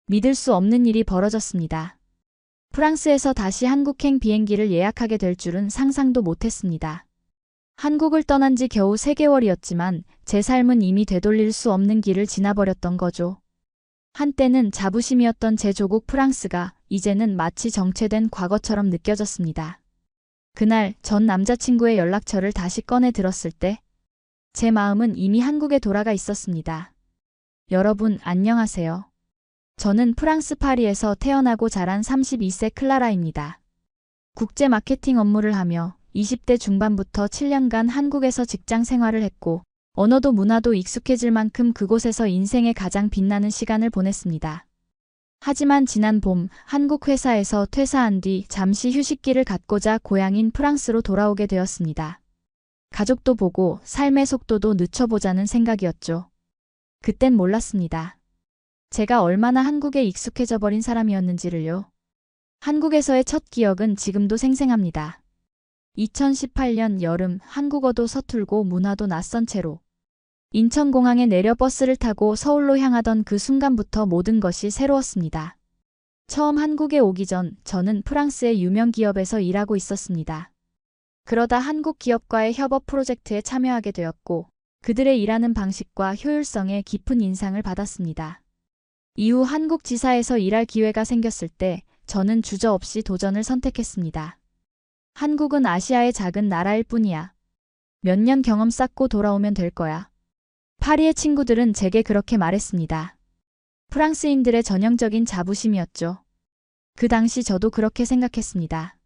믿을 수 없는 일이 벌어졌습니다. 프랑스에서 다시 한국행 비행기를 예약하게 될 줄은 상상도 못했습니다. 한국을 떠난 지 겨우 3개월이었지만 제 삶은 이미 되돌릴 수 없는 길을 지나버렸던 거죠. 한때는 자부심이었던 제 조국 프랑스가 이제는 마치 정체된 과거처럼 느껴졌습니다. 그날 전 남자친구의 연락처를 다시 꺼내 들었을 때 제 마음은 이미 한국에 돌아가 있었습니다. 여러분 안녕하세요. 저는 프랑스 파리에서 태어나고 자란 32세 클라라입니다. 국제 마케팅 업무를 하며 20대 중반부터 7년간 한국에서 직장 생활을 했고 언어도 문화도 익숙해질 만큼 그곳에서 인생의 가장 빛나는 시간을 보냈습니다. 하지만 지난 봄 한국 회사에서 퇴사한 뒤 잠시 휴식기를 갖고자 고향인 프랑스로 돌아오게 되었습니다. 가족도 보고 삶의 속도도 늦춰보자는 생각이었죠. 그땐 몰랐습니다. 제가 얼마나 한국에 익숙해져 버린 사람이었는지를요. 한국에서의 첫 기억은 지금도 생생합니다. 2018년 여름 한국어도 서툴고 문화도 낯선 채로 인천공항에 내려 버스를 타고 서울로 향하던 그 순간부터 모든 것이 새로웠습니다. 처음 한국에 오기 전 저는 프랑스의 유명 기업에서 일하고 있었습니다. 그러다 한국 기업과의 협업 프로젝트에 참여하게 되었고 그들의 일하는 방식과 효율성에 깊은 인상을 받았습니다. 이후 한국 지사에서 일할 기회가 생겼을 때 저는 주저없이 도전을 선택했습니다. 한국은 아시아의 작은 나라일 뿐이야. 몇 년 경험 쌓고 돌아오면 될 거야. 파리의 친구들은 제게 그렇게 말했습니다. 프랑스인들의 전형적인 자부심이었죠. 그 당시 저도 그렇게 생각했습니다.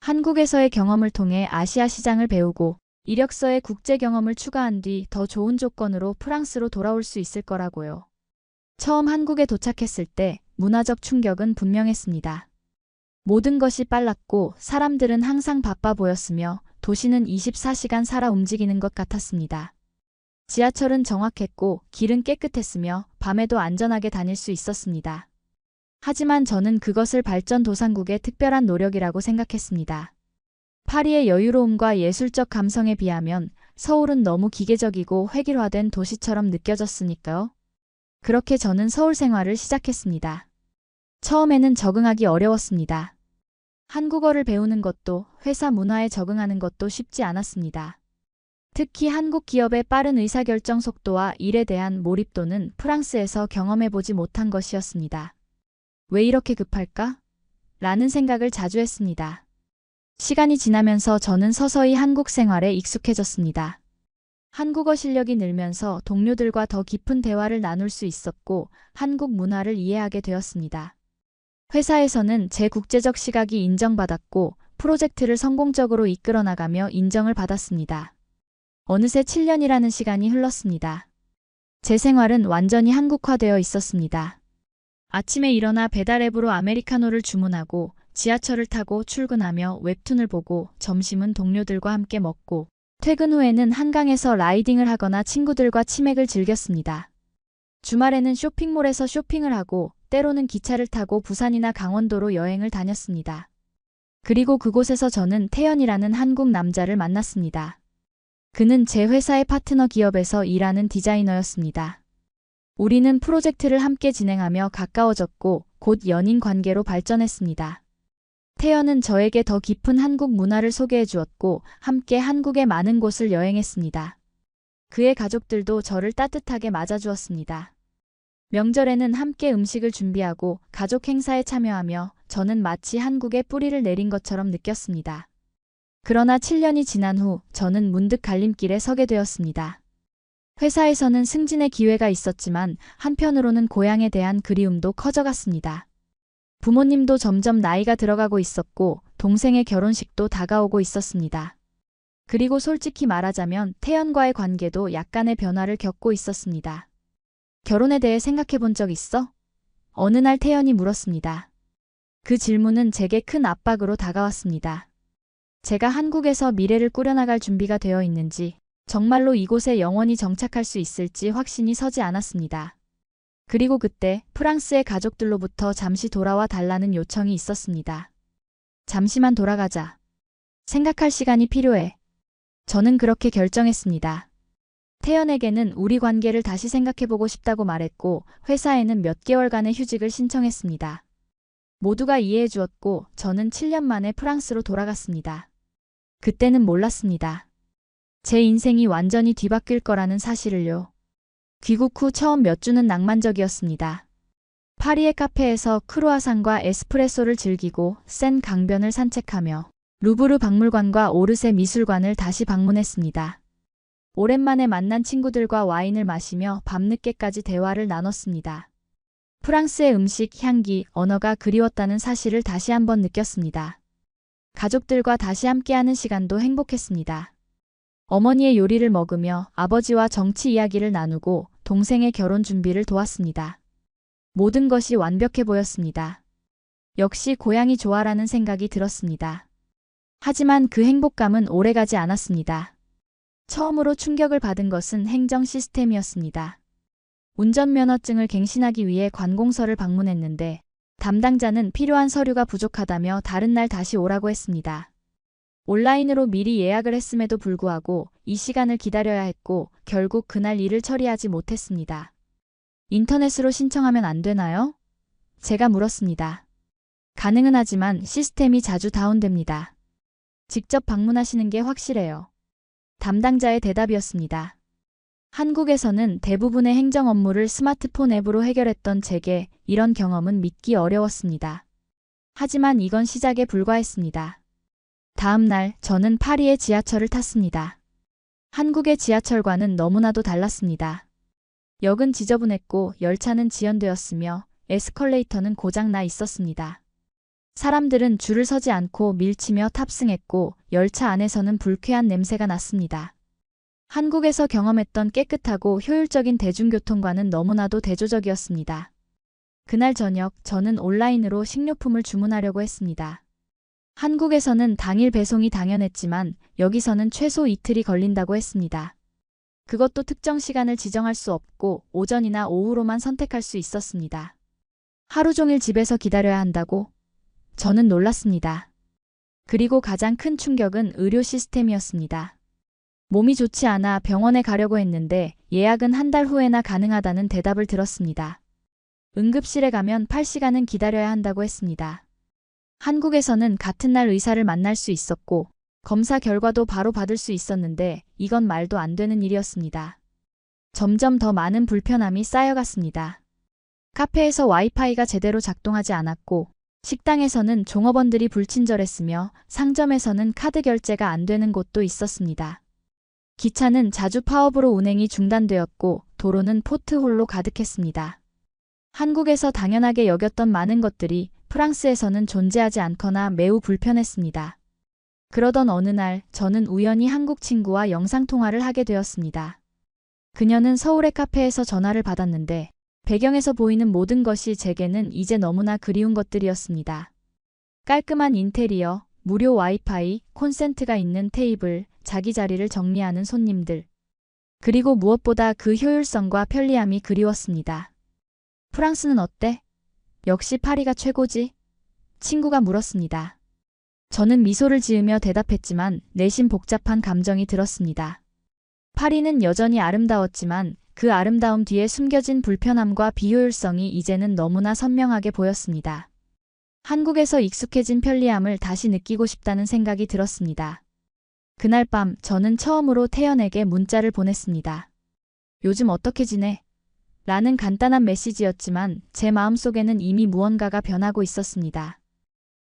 한국에서의 경험을 통해 아시아 시장을 배우고 이력서에 국제 경험을 추가한 뒤 더 좋은 조건으로 프랑스로 돌아올 수 있을 거라고요. 처음 한국에 도착했을 때 문화적 충격은 분명했습니다. 모든 것이 빨랐고 사람들은 항상 바빠 보였으며 도시는 24시간 살아 움직이는 것 같았습니다. 지하철은 정확했고 길은 깨끗했으며 밤에도 안전하게 다닐 수 있었습니다. 하지만 저는 그것을 발전도상국의 특별한 노력이라고 생각했습니다. 파리의 여유로움과 예술적 감성에 비하면 서울은 너무 기계적이고 획일화된 도시처럼 느껴졌으니까요. 그렇게 저는 서울 생활을 시작했습니다. 처음에는 적응하기 어려웠습니다. 한국어를 배우는 것도 회사 문화에 적응하는 것도 쉽지 않았습니다. 특히 한국 기업의 빠른 의사결정 속도와 일에 대한 몰입도는 프랑스에서 경험해보지 못한 것이었습니다. 왜 이렇게 급할까? 라는 생각을 자주 했습니다. 시간이 지나면서 저는 서서히 한국 생활에 익숙해졌습니다. 한국어 실력이 늘면서 동료들과 더 깊은 대화를 나눌 수 있었고 한국 문화를 이해하게 되었습니다. 회사에서는 제 국제적 시각이 인정받았고 프로젝트를 성공적으로 이끌어 나가며 인정을 받았습니다. 어느새 7년이라는 시간이 흘렀습니다. 제 생활은 완전히 한국화되어 있었습니다. 아침에 일어나 배달앱으로 아메리카노를 주문하고 지하철을 타고 출근하며 웹툰을 보고 점심은 동료들과 함께 먹고 퇴근 후에는 한강에서 라이딩을 하거나 친구들과 치맥을 즐겼습니다. 주말에는 쇼핑몰에서 쇼핑을 하고 때로는 기차를 타고 부산이나 강원도로 여행을 다녔습니다. 그리고 그곳에서 저는 태연이라는 한국 남자를 만났습니다. 그는 제 회사의 파트너 기업에서 일하는 디자이너였습니다. 우리는 프로젝트를 함께 진행하며 가까워졌고 곧 연인 관계로 발전했습니다. 태연은 저에게 더 깊은 한국 문화를 소개해 주었고 함께 한국의 많은 곳을 여행했습니다. 그의 가족들도 저를 따뜻하게 맞아주었습니다. 명절에는 함께 음식을 준비하고 가족 행사에 참여하며 저는 마치 한국에 뿌리를 내린 것처럼 느꼈습니다. 그러나 7년이 지난 후 저는 문득 갈림길에 서게 되었습니다. 회사에서는 승진의 기회가 있었지만 한편으로는 고향에 대한 그리움도 커져갔습니다. 부모님도 점점 나이가 들어가고 있었고 동생의 결혼식도 다가오고 있었습니다. 그리고 솔직히 말하자면 태연과의 관계도 약간의 변화를 겪고 있었습니다. 결혼에 대해 생각해 본 적 있어? 어느 날 태연이 물었습니다. 그 질문은 제게 큰 압박으로 다가왔습니다. 제가 한국에서 미래를 꾸려나갈 준비가 되어 있는지, 정말로 이곳에 영원히 정착할 수 있을지 확신이 서지 않았습니다. 그리고 그때 프랑스의 가족들로부터 잠시 돌아와 달라는 요청이 있었습니다. 잠시만 돌아가자. 생각할 시간이 필요해. 저는 그렇게 결정했습니다. 태연에게는 우리 관계를 다시 생각해보고 싶다고 말했고 회사에는 몇 개월간의 휴직을 신청했습니다. 모두가 이해해 주었고 저는 7년 만에 프랑스로 돌아갔습니다. 그때는 몰랐습니다. 제 인생이 완전히 뒤바뀔 거라는 사실을요. 귀국 후 처음 몇 주는 낭만적이었습니다. 파리의 카페에서 크루아상과 에스프레소를 즐기고 센 강변을 산책하며 루브르 박물관과 오르세 미술관을 다시 방문했습니다. 오랜만에 만난 친구들과 와인을 마시며 밤늦게까지 대화를 나눴습니다. 프랑스의 음식, 향기, 언어가 그리웠다는 사실을 다시 한번 느꼈습니다. 가족들과 다시 함께하는 시간도 행복했습니다. 어머니의 요리를 먹으며 아버지와 정치 이야기를 나누고 동생의 결혼 준비를 도왔습니다. 모든 것이 완벽해 보였습니다. 역시 고향이 좋아라는 생각이 들었습니다. 하지만 그 행복감은 오래가지 않았습니다. 처음으로 충격을 받은 것은 행정 시스템이었습니다. 운전면허증을 갱신하기 위해 관공서를 방문했는데 담당자는 필요한 서류가 부족하다며 다른 날 다시 오라고 했습니다. 온라인으로 미리 예약을 했음에도 불구하고 이 시간을 기다려야 했고 결국 그날 일을 처리하지 못했습니다. 인터넷으로 신청하면 안 되나요? 제가 물었습니다. 가능은 하지만 시스템이 자주 다운됩니다. 직접 방문하시는 게 확실해요. 담당자의 대답이었습니다. 한국에서는 대부분의 행정 업무를 스마트폰 앱으로 해결했던 제게 이런 경험은 믿기 어려웠습니다. 하지만 이건 시작에 불과했습니다. 다음 날 저는 파리의 지하철을 탔습니다. 한국의 지하철과는 너무나도 달랐습니다. 역은 지저분했고 열차는 지연되었으며 에스컬레이터는 고장 나 있었습니다. 사람들은 줄을 서지 않고 밀치며 탑승했고 열차 안에서는 불쾌한 냄새가 났습니다. 한국에서 경험했던 깨끗하고 효율적인 대중교통과는 너무나도 대조적이었습니다. 그날 저녁 저는 온라인으로 식료품을 주문하려고 했습니다. 한국에서는 당일 배송이 당연했지만 여기서는 최소 이틀이 걸린다고 했습니다. 그것도 특정 시간을 지정할 수 없고 오전이나 오후로만 선택할 수 있었습니다. 하루 종일 집에서 기다려야 한다고? 저는 놀랐습니다. 그리고 가장 큰 충격은 의료 시스템이었습니다. 몸이 좋지 않아 병원에 가려고 했는데 예약은 한 달 후에나 가능하다는 대답을 들었습니다. 응급실에 가면 8시간은 기다려야 한다고 했습니다. 한국에서는 같은 날 의사를 만날 수 있었고 검사 결과도 바로 받을 수 있었는데 이건 말도 안 되는 일이었습니다. 점점 더 많은 불편함이 쌓여갔습니다. 카페에서 와이파이가 제대로 작동하지 않았고 식당에서는 종업원들이 불친절했으며 상점에서는 카드 결제가 안 되는 곳도 있었습니다. 기차는 자주 파업으로 운행이 중단되었고 도로는 포트홀로 가득했습니다. 한국에서 당연하게 여겼던 많은 것들이 프랑스에서는 존재하지 않거나 매우 불편했습니다. 그러던 어느 날 저는 우연히 한국 친구와 영상통화를 하게 되었습니다. 그녀는 서울의 카페에서 전화를 받았는데 배경에서 보이는 모든 것이 제게는 이제 너무나 그리운 것들이었습니다. 깔끔한 인테리어, 무료 와이파이, 콘센트가 있는 테이블, 자기 자리를 정리하는 손님들. 그리고 무엇보다 그 효율성과 편리함이 그리웠습니다. 프랑스는 어때? 역시 파리가 최고지? 친구가 물었습니다. 저는 미소를 지으며 대답했지만 내심 복잡한 감정이 들었습니다. 파리는 여전히 아름다웠지만 그 아름다움 뒤에 숨겨진 불편함과 비효율성이 이제는 너무나 선명하게 보였습니다. 한국에서 익숙해진 편리함을 다시 느끼고 싶다는 생각이 들었습니다. 그날 밤 저는 처음으로 태연에게 문자를 보냈습니다. 요즘 어떻게 지내? 라는 간단한 메시지였지만 제 마음속에는 이미 무언가가 변하고 있었습니다.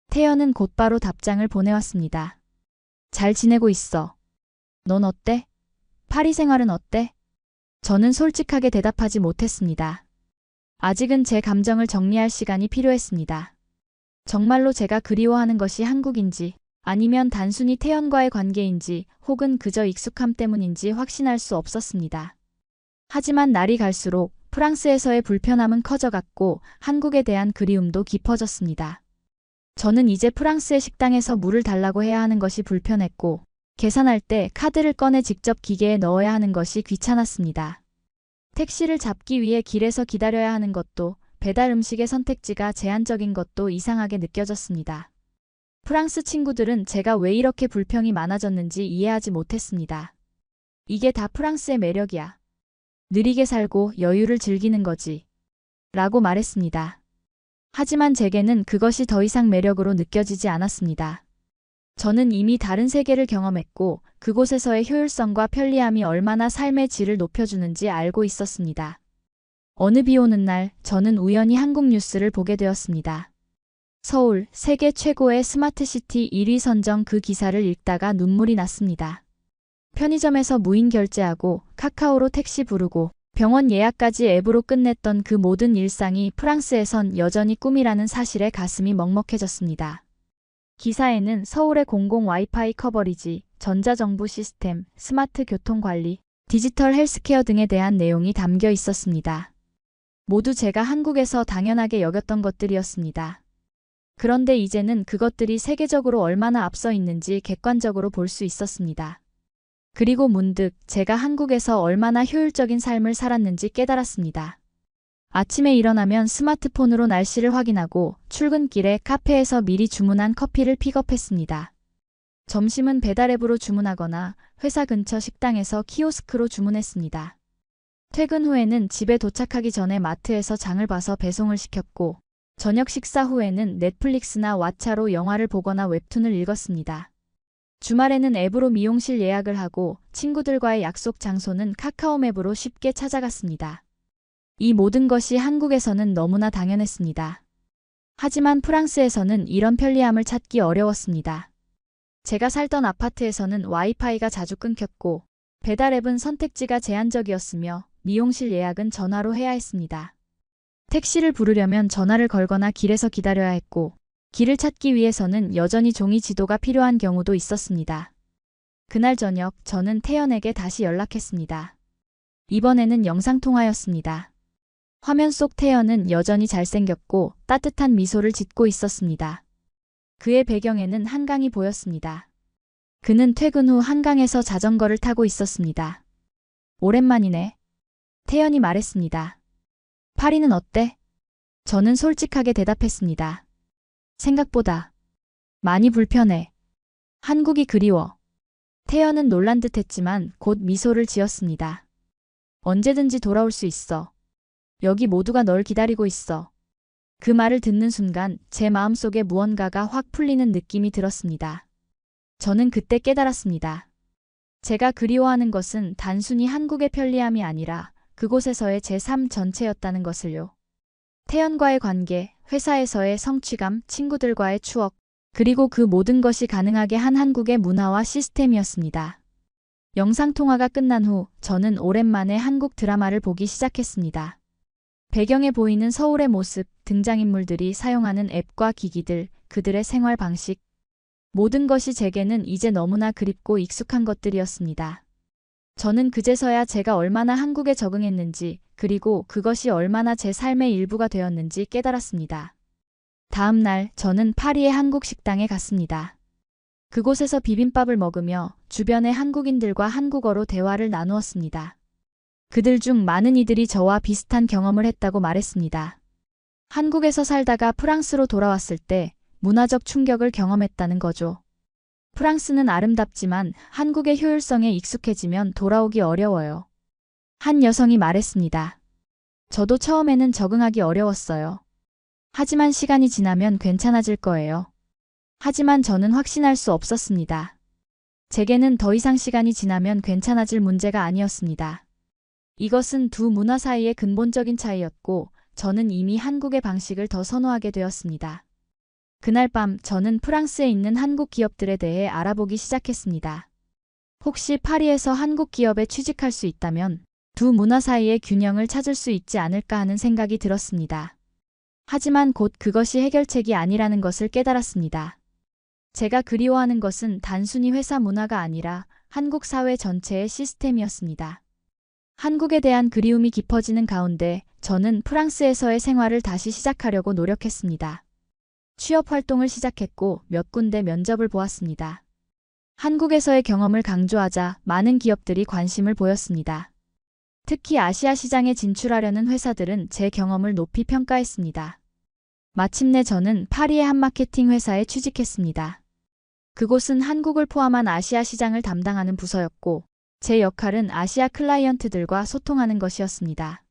태연은 곧바로 답장을 보내왔습니다. 잘 지내고 있어. 넌 어때? 파리 생활은 어때? 저는 솔직하게 대답하지 못했습니다. 아직은 제 감정을 정리할 시간이 필요했습니다. 정말로 제가 그리워하는 것이 한국인지 아니면 단순히 태연과의 관계인지 혹은 그저 익숙함 때문인지 확신할 수 없었습니다. 하지만 날이 갈수록 프랑스에서의 불편함은 커져갔고 한국에 대한 그리움도 깊어졌습니다. 저는 이제 프랑스의 식당에서 물을 달라고 해야 하는 것이 불편했고 계산할 때 카드를 꺼내 직접 기계에 넣어야 하는 것이 귀찮았습니다. 택시를 잡기 위해 길에서 기다려야 하는 것도 배달 음식의 선택지가 제한적인 것도 이상하게 느껴졌습니다. 프랑스 친구들은 제가 왜 이렇게 불평이 많아졌는지 이해하지 못했습니다. 이게 다 프랑스의 매력이야. 느리게 살고 여유를 즐기는 거지. 라고 말했습니다. 하지만 제게는 그것이 더 이상 매력으로 느껴지지 않았습니다. 저는 이미 다른 세계를 경험했고 그곳에서의 효율성과 편리함이 얼마나 삶의 질을 높여주는지 알고 있었습니다. 어느 비 오는 날 저는 우연히 한국 뉴스를 보게 되었습니다. 서울, 세계 최고의 스마트시티 1위 선정 그 기사를 읽다가 눈물이 났습니다. 편의점에서 무인 결제하고 카카오로 택시 부르고 병원 예약까지 앱으로 끝냈던 그 모든 일상이 프랑스에선 여전히 꿈이라는 사실에 가슴이 먹먹해졌습니다. 기사에는 서울의 공공 와이파이 커버리지, 전자정부 시스템, 스마트 교통관리, 디지털 헬스케어 등에 대한 내용이 담겨 있었습니다. 모두 제가 한국에서 당연하게 여겼던 것들이었습니다. 그런데 이제는 그것들이 세계적으로 얼마나 앞서 있는지 객관적으로 볼 수 있었습니다. 그리고 문득 제가 한국에서 얼마나 효율적인 삶을 살았는지 깨달았습니다. 아침에 일어나면 스마트폰으로 날씨를 확인하고 출근길에 카페에서 미리 주문한 커피를 픽업했습니다. 점심은 배달앱으로 주문하거나 회사 근처 식당에서 키오스크로 주문했습니다. 퇴근 후에는 집에 도착하기 전에 마트에서 장을 봐서 배송을 시켰고 저녁 식사 후에는 넷플릭스나 왓챠로 영화를 보거나 웹툰을 읽었습니다. 주말에는 앱으로 미용실 예약을 하고 친구들과의 약속 장소는 카카오맵으로 쉽게 찾아갔습니다. 이 모든 것이 한국에서는 너무나 당연했습니다. 하지만 프랑스에서는 이런 편리함을 찾기 어려웠습니다. 제가 살던 아파트에서는 와이파이가 자주 끊겼고 배달앱은 선택지가 제한적이었으며 미용실 예약은 전화로 해야 했습니다. 택시를 부르려면 전화를 걸거나 길에서 기다려야 했고 길을 찾기 위해서는 여전히 종이 지도가 필요한 경우도 있었습니다. 그날 저녁 저는 태연에게 다시 연락했습니다. 이번에는 영상통화였습니다. 화면 속 태연은 여전히 잘생겼고 따뜻한 미소를 짓고 있었습니다. 그의 배경에는 한강이 보였습니다. 그는 퇴근 후 한강에서 자전거를 타고 있었습니다. 오랜만이네. 태연이 말했습니다. 파리는 어때? 저는 솔직하게 대답했습니다. 생각보다 많이 불편해. 한국이 그리워. 태연은 놀란 듯 했지만 곧 미소를 지었습니다. 언제든지 돌아올 수 있어. 여기 모두가 널 기다리고 있어. 그 말을 듣는 순간 제 마음속에 무언가가 확 풀리는 느낌이 들었습니다. 저는 그때 깨달았습니다. 제가 그리워하는 것은 단순히 한국의 편리함이 아니라 그곳에서의 제 삶 전체였다는 것을요. 태연과의 관계, 회사에서의 성취감, 친구들과의 추억, 그리고 그 모든 것이 가능하게 한 한국의 문화와 시스템이었습니다. 영상통화가 끝난 후 저는 오랜만에 한국 드라마를 보기 시작했습니다. 배경에 보이는 서울의 모습, 등장인물들이 사용하는 앱과 기기들, 그들의 생활 방식, 모든 것이 제게는 이제 너무나 그립고 익숙한 것들이었습니다. 저는 그제서야 제가 얼마나 한국에 적응했는지, 그리고 그것이 얼마나 제 삶의 일부가 되었는지 깨달았습니다. 다음 날 저는 파리의 한국 식당에 갔습니다. 그곳에서 비빔밥을 먹으며 주변의 한국인들과 한국어로 대화를 나누었습니다. 그들 중 많은 이들이 저와 비슷한 경험을 했다고 말했습니다. 한국에서 살다가 프랑스로 돌아왔을 때 문화적 충격을 경험했다는 거죠. 프랑스는 아름답지만 한국의 효율성에 익숙해지면 돌아오기 어려워요. 한 여성이 말했습니다. 저도 처음에는 적응하기 어려웠어요. 하지만 시간이 지나면 괜찮아질 거예요. 하지만 저는 확신할 수 없었습니다. 제게는 더 이상 시간이 지나면 괜찮아질 문제가 아니었습니다. 이것은 두 문화 사이의 근본적인 차이였고 저는 이미 한국의 방식을 더 선호하게 되었습니다. 그날 밤 저는 프랑스에 있는 한국 기업들에 대해 알아보기 시작했습니다. 혹시 파리에서 한국 기업에 취직할 수 있다면 두 문화 사이의 균형을 찾을 수 있지 않을까 하는 생각이 들었습니다. 하지만 곧 그것이 해결책이 아니라는 것을 깨달았습니다. 제가 그리워하는 것은 단순히 회사 문화가 아니라 한국 사회 전체의 시스템이었습니다. 한국에 대한 그리움이 깊어지는 가운데 저는 프랑스에서의 생활을 다시 시작하려고 노력했습니다. 취업 활동을 시작했고 몇 군데 면접을 보았습니다. 한국에서의 경험을 강조하자 많은 기업들이 관심을 보였습니다. 특히 아시아 시장에 진출하려는 회사들은 제 경험을 높이 평가했습니다. 마침내 저는 파리의 한 마케팅 회사에 취직했습니다. 그곳은 한국을 포함한 아시아 시장을 담당하는 부서였고 제 역할은 아시아 클라이언트들과 소통하는 것이었습니다.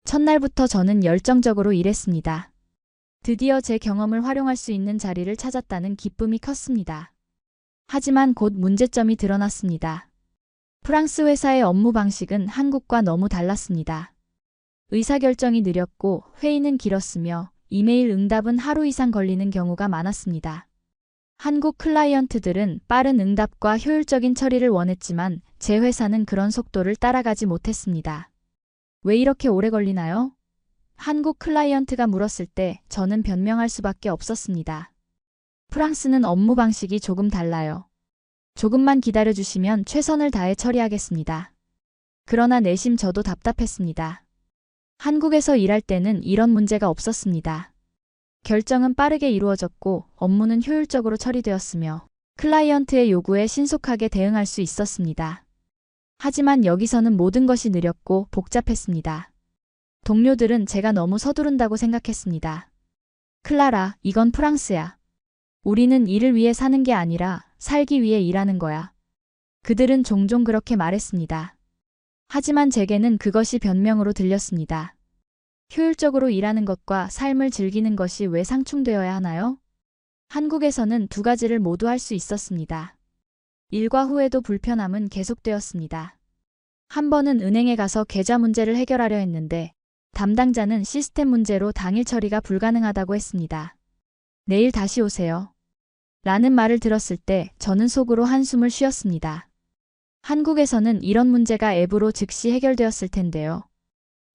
첫날부터 저는 열정적으로 일했습니다. 드디어 제 경험을 활용할 수 있는 자리를 찾았다는 기쁨이 컸습니다. 하지만 곧 문제점이 드러났습니다. 프랑스 회사의 업무 방식은 한국과 너무 달랐습니다. 의사결정이 느렸고 회의는 길었으며 이메일 응답은 하루 이상 걸리는 경우가 많았습니다. 한국 클라이언트들은 빠른 응답과 효율적인 처리를 원했지만 제 회사는 그런 속도를 따라가지 못했습니다. 왜 이렇게 오래 걸리나요? 한국 클라이언트가 물었을 때 저는 변명할 수밖에 없었습니다. 프랑스는 업무 방식이 조금 달라요. 조금만 기다려주시면 최선을 다해 처리하겠습니다. 그러나 내심 저도 답답했습니다. 한국에서 일할 때는 이런 문제가 없었습니다. 결정은 빠르게 이루어졌고 업무는 효율적으로 처리되었으며 클라이언트의 요구에 신속하게 대응할 수 있었습니다. 하지만 여기서는 모든 것이 느렸고 복잡했습니다. 동료들은 제가 너무 서두른다고 생각했습니다. 클라라, 이건 프랑스야. 우리는 일을 위해 사는 게 아니라 살기 위해 일하는 거야. 그들은 종종 그렇게 말했습니다. 하지만 제게는 그것이 변명으로 들렸습니다. 효율적으로 일하는 것과 삶을 즐기는 것이 왜 상충되어야 하나요? 한국에서는 두 가지를 모두 할 수 있었습니다. 일과 후에도 불편함은 계속되었습니다. 한 번은 은행에 가서 계좌 문제를 해결하려 했는데 담당자는 시스템 문제로 당일 처리가 불가능하다고 했습니다. 내일 다시 오세요. 라는 말을 들었을 때 저는 속으로 한숨을 쉬었습니다. 한국에서는 이런 문제가 앱으로 즉시 해결되었을 텐데요.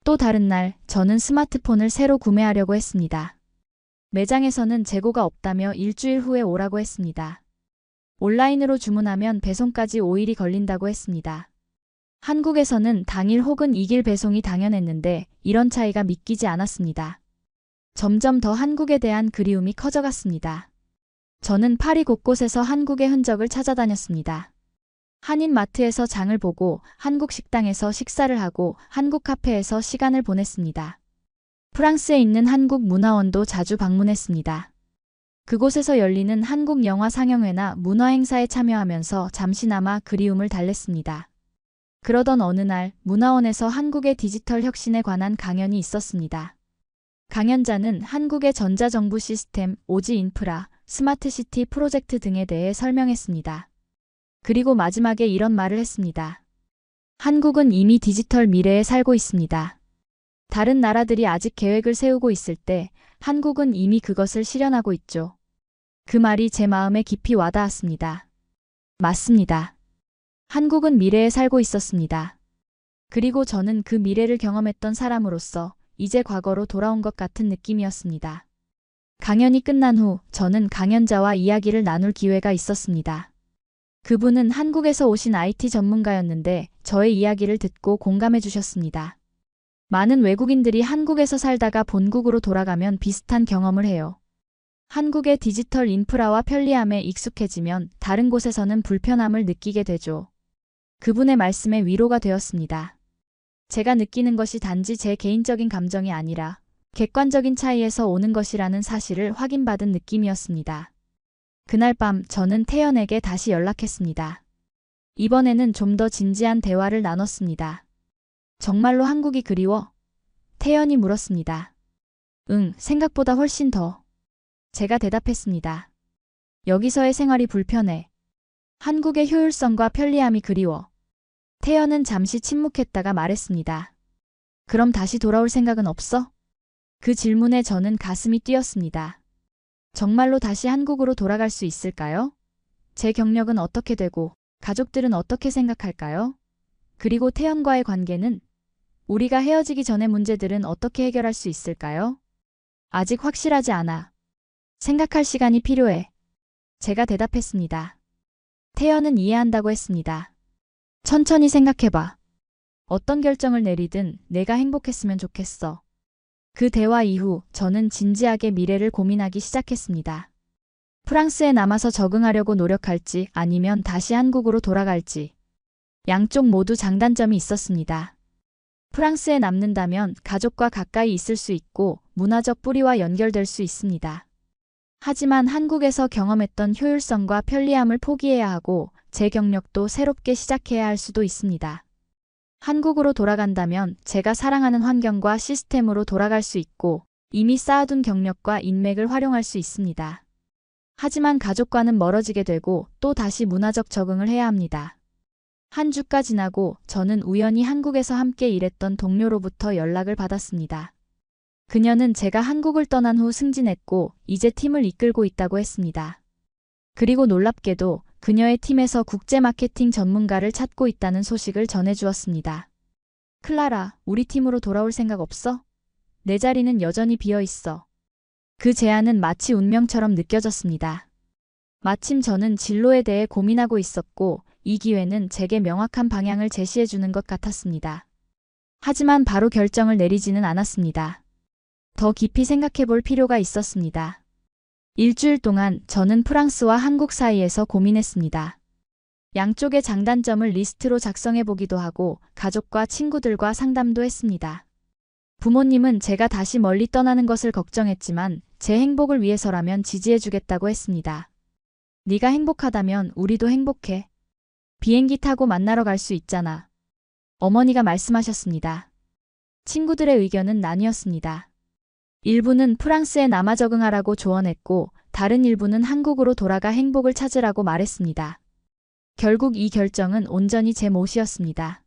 또 다른 날 저는 스마트폰을 새로 구매하려고 했습니다. 매장에서는 재고가 없다며 일주일 후에 오라고 했습니다. 온라인으로 주문하면 배송까지 5일이 걸린다고 했습니다. 한국에서는 당일 혹은 2일 배송이 당연했는데 이런 차이가 믿기지 않았습니다. 점점 더 한국에 대한 그리움이 커져갔습니다. 저는 파리 곳곳에서 한국의 흔적을 찾아다녔습니다. 한인 마트에서 장을 보고 한국 식당에서 식사를 하고 한국 카페에서 시간을 보냈습니다. 프랑스에 있는 한국 문화원도 자주 방문했습니다. 그곳에서 열리는 한국 영화 상영회나 문화 행사에 참여하면서 잠시나마 그리움을 달랬습니다. 그러던 어느 날 문화원에서 한국의 디지털 혁신에 관한 강연이 있었습니다. 강연자는 한국의 전자정부 시스템, 오지 인프라, 스마트시티 프로젝트 등에 대해 설명했습니다. 그리고 마지막에 이런 말을 했습니다. 한국은 이미 디지털 미래에 살고 있습니다. 다른 나라들이 아직 계획을 세우고 있을 때 한국은 이미 그것을 실현하고 있죠. 그 말이 제 마음에 깊이 와닿았습니다. 맞습니다. 한국은 미래에 살고 있었습니다. 그리고 저는 그 미래를 경험했던 사람으로서 이제 과거로 돌아온 것 같은 느낌이었습니다. 강연이 끝난 후 저는 강연자와 이야기를 나눌 기회가 있었습니다. 그분은 한국에서 오신 IT 전문가였는데 저의 이야기를 듣고 공감해 주셨습니다. 많은 외국인들이 한국에서 살다가 본국으로 돌아가면 비슷한 경험을 해요. 한국의 디지털 인프라와 편리함에 익숙해지면 다른 곳에서는 불편함을 느끼게 되죠. 그분의 말씀에 위로가 되었습니다. 제가 느끼는 것이 단지 제 개인적인 감정이 아니라 객관적인 차이에서 오는 것이라는 사실을 확인받은 느낌이었습니다. 그날 밤 저는 태연에게 다시 연락했습니다. 이번에는 좀 더 진지한 대화를 나눴습니다. 정말로 한국이 그리워? 태연이 물었습니다. 응, 생각보다 훨씬 더. 제가 대답했습니다. 여기서의 생활이 불편해. 한국의 효율성과 편리함이 그리워. 태연은 잠시 침묵했다가 말했습니다. 그럼 다시 돌아올 생각은 없어? 그 질문에 저는 가슴이 뛰었습니다. 정말로 다시 한국으로 돌아갈 수 있을까요? 제 경력은 어떻게 되고 가족들은 어떻게 생각할까요? 그리고 태연과의 관계는? 우리가 헤어지기 전의 문제들은 어떻게 해결할 수 있을까요? 아직 확실하지 않아. 생각할 시간이 필요해. 제가 대답했습니다. 태연은 이해한다고 했습니다. 천천히 생각해봐. 어떤 결정을 내리든 내가 행복했으면 좋겠어. 그 대화 이후 저는 진지하게 미래를 고민하기 시작했습니다. 프랑스에 남아서 적응하려고 노력할지 아니면 다시 한국으로 돌아갈지. 양쪽 모두 장단점이 있었습니다. 프랑스에 남는다면 가족과 가까이 있을 수 있고 문화적 뿌리와 연결될 수 있습니다. 하지만 한국에서 경험했던 효율성과 편리함을 포기해야 하고 제 경력도 새롭게 시작해야 할 수도 있습니다. 한국으로 돌아간다면 제가 사랑하는 환경과 시스템으로 돌아갈 수 있고 이미 쌓아둔 경력과 인맥을 활용할 수 있습니다. 하지만 가족과는 멀어지게 되고 또 다시 문화적 적응을 해야 합니다. 한 주가 지나고 저는 우연히 한국에서 함께 일했던 동료로부터 연락을 받았습니다. 그녀는 제가 한국을 떠난 후 승진했고 이제 팀을 이끌고 있다고 했습니다. 그리고 놀랍게도 그녀의 팀에서 국제 마케팅 전문가를 찾고 있다는 소식을 전해주었습니다. 클라라, 우리 팀으로 돌아올 생각 없어? 내 자리는 여전히 비어 있어. 그 제안은 마치 운명처럼 느껴졌습니다. 마침 저는 진로에 대해 고민하고 있었고 이 기회는 제게 명확한 방향을 제시해주는 것 같았습니다. 하지만 바로 결정을 내리지는 않았습니다. 더 깊이 생각해 볼 필요가 있었습니다. 일주일 동안 저는 프랑스와 한국 사이에서 고민했습니다. 양쪽의 장단점을 리스트로 작성해 보기도 하고 가족과 친구들과 상담도 했습니다. 부모님은 제가 다시 멀리 떠나는 것을 걱정했지만 제 행복을 위해서라면 지지해 주겠다고 했습니다. 네가 행복하다면 우리도 행복해. 비행기 타고 만나러 갈 수 있잖아. 어머니가 말씀하셨습니다. 친구들의 의견은 나뉘었습니다. 일부는 프랑스에 남아 적응하라고 조언했고 다른 일부는 한국으로 돌아가 행복을 찾으라고 말했습니다. 결국 이 결정은 온전히 제 몫이었습니다.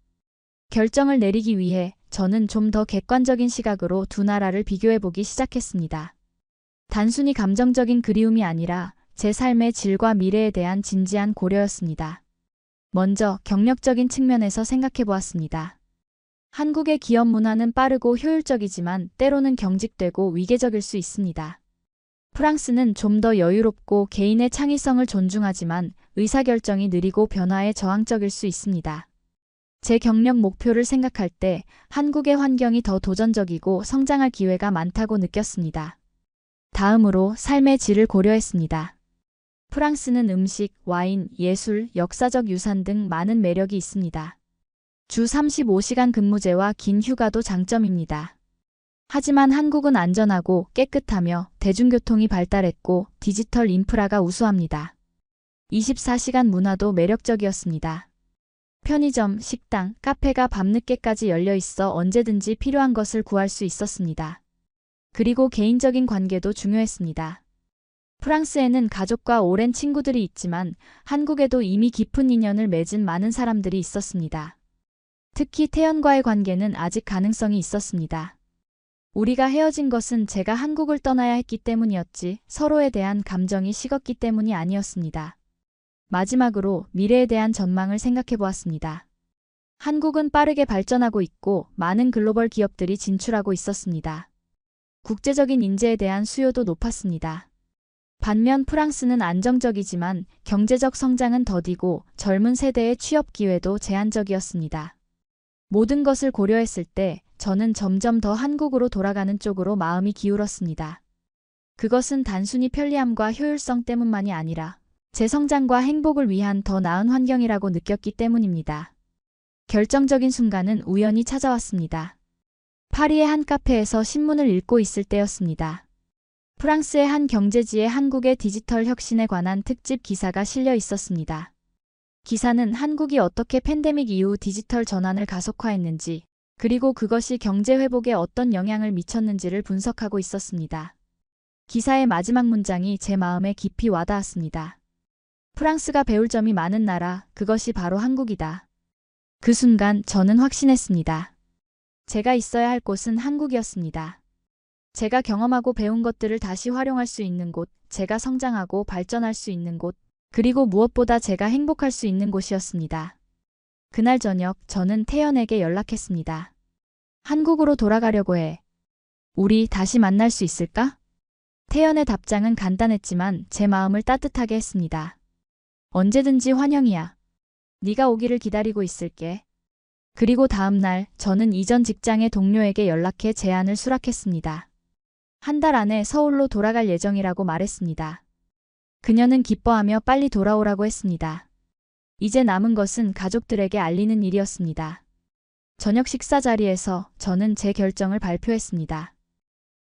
결정을 내리기 위해 저는 좀 더 객관적인 시각으로 두 나라를 비교해보기 시작했습니다. 단순히 감정적인 그리움이 아니라 제 삶의 질과 미래에 대한 진지한 고려였습니다. 먼저 경력적인 측면에서 생각해보았습니다. 한국의 기업 문화는 빠르고 효율적이지만 때로는 경직되고 위계적일 수 있습니다. 프랑스는 좀 더 여유롭고 개인의 창의성을 존중하지만 의사결정이 느리고 변화에 저항적일 수 있습니다. 제 경력 목표를 생각할 때 한국의 환경이 더 도전적이고 성장할 기회가 많다고 느꼈습니다. 다음으로 삶의 질을 고려했습니다. 프랑스는 음식, 와인, 예술, 역사적 유산 등 많은 매력이 있습니다. 주 35시간 근무제와 긴 휴가도 장점입니다. 하지만 한국은 안전하고 깨끗하며 대중교통이 발달했고 디지털 인프라가 우수합니다. 24시간 문화도 매력적이었습니다. 편의점, 식당, 카페가 밤늦게까지 열려 있어 언제든지 필요한 것을 구할 수 있었습니다. 그리고 개인적인 관계도 중요했습니다. 프랑스에는 가족과 오랜 친구들이 있지만 한국에도 이미 깊은 인연을 맺은 많은 사람들이 있었습니다. 특히 태연과의 관계는 아직 가능성이 있었습니다. 우리가 헤어진 것은 제가 한국을 떠나야 했기 때문이었지 서로에 대한 감정이 식었기 때문이 아니었습니다. 마지막으로 미래에 대한 전망을 생각해 보았습니다. 한국은 빠르게 발전하고 있고 많은 글로벌 기업들이 진출하고 있었습니다. 국제적인 인재에 대한 수요도 높았습니다. 반면 프랑스는 안정적이지만 경제적 성장은 더디고 젊은 세대의 취업 기회도 제한적이었습니다. 모든 것을 고려했을 때 저는 점점 더 한국으로 돌아가는 쪽으로 마음이 기울었습니다. 그것은 단순히 편리함과 효율성 때문만이 아니라 제 성장과 행복을 위한 더 나은 환경이라고 느꼈기 때문입니다. 결정적인 순간은 우연히 찾아왔습니다. 파리의 한 카페에서 신문을 읽고 있을 때였습니다. 프랑스의 한 경제지에 한국의 디지털 혁신에 관한 특집 기사가 실려 있었습니다. 기사는 한국이 어떻게 팬데믹 이후 디지털 전환을 가속화했는지, 그리고 그것이 경제 회복에 어떤 영향을 미쳤는지를 분석하고 있었습니다. 기사의 마지막 문장이 제 마음에 깊이 와닿았습니다. 프랑스가 배울 점이 많은 나라, 그것이 바로 한국이다. 그 순간 저는 확신했습니다. 제가 있어야 할 곳은 한국이었습니다. 제가 경험하고 배운 것들을 다시 활용할 수 있는 곳, 제가 성장하고 발전할 수 있는 곳, 그리고 무엇보다 제가 행복할 수 있는 곳이었습니다. 그날 저녁 저는 태연에게 연락했습니다. 한국으로 돌아가려고 해. 우리 다시 만날 수 있을까? 태연의 답장은 간단했지만 제 마음을 따뜻하게 했습니다. 언제든지 환영이야. 네가 오기를 기다리고 있을게. 그리고 다음 날 저는 이전 직장의 동료에게 연락해 제안을 수락했습니다. 한 달 안에 서울로 돌아갈 예정이라고 말했습니다. 그녀는 기뻐하며 빨리 돌아오라고 했습니다. 이제 남은 것은 가족들에게 알리는 일이었습니다. 저녁 식사 자리에서 저는 제 결정을 발표했습니다.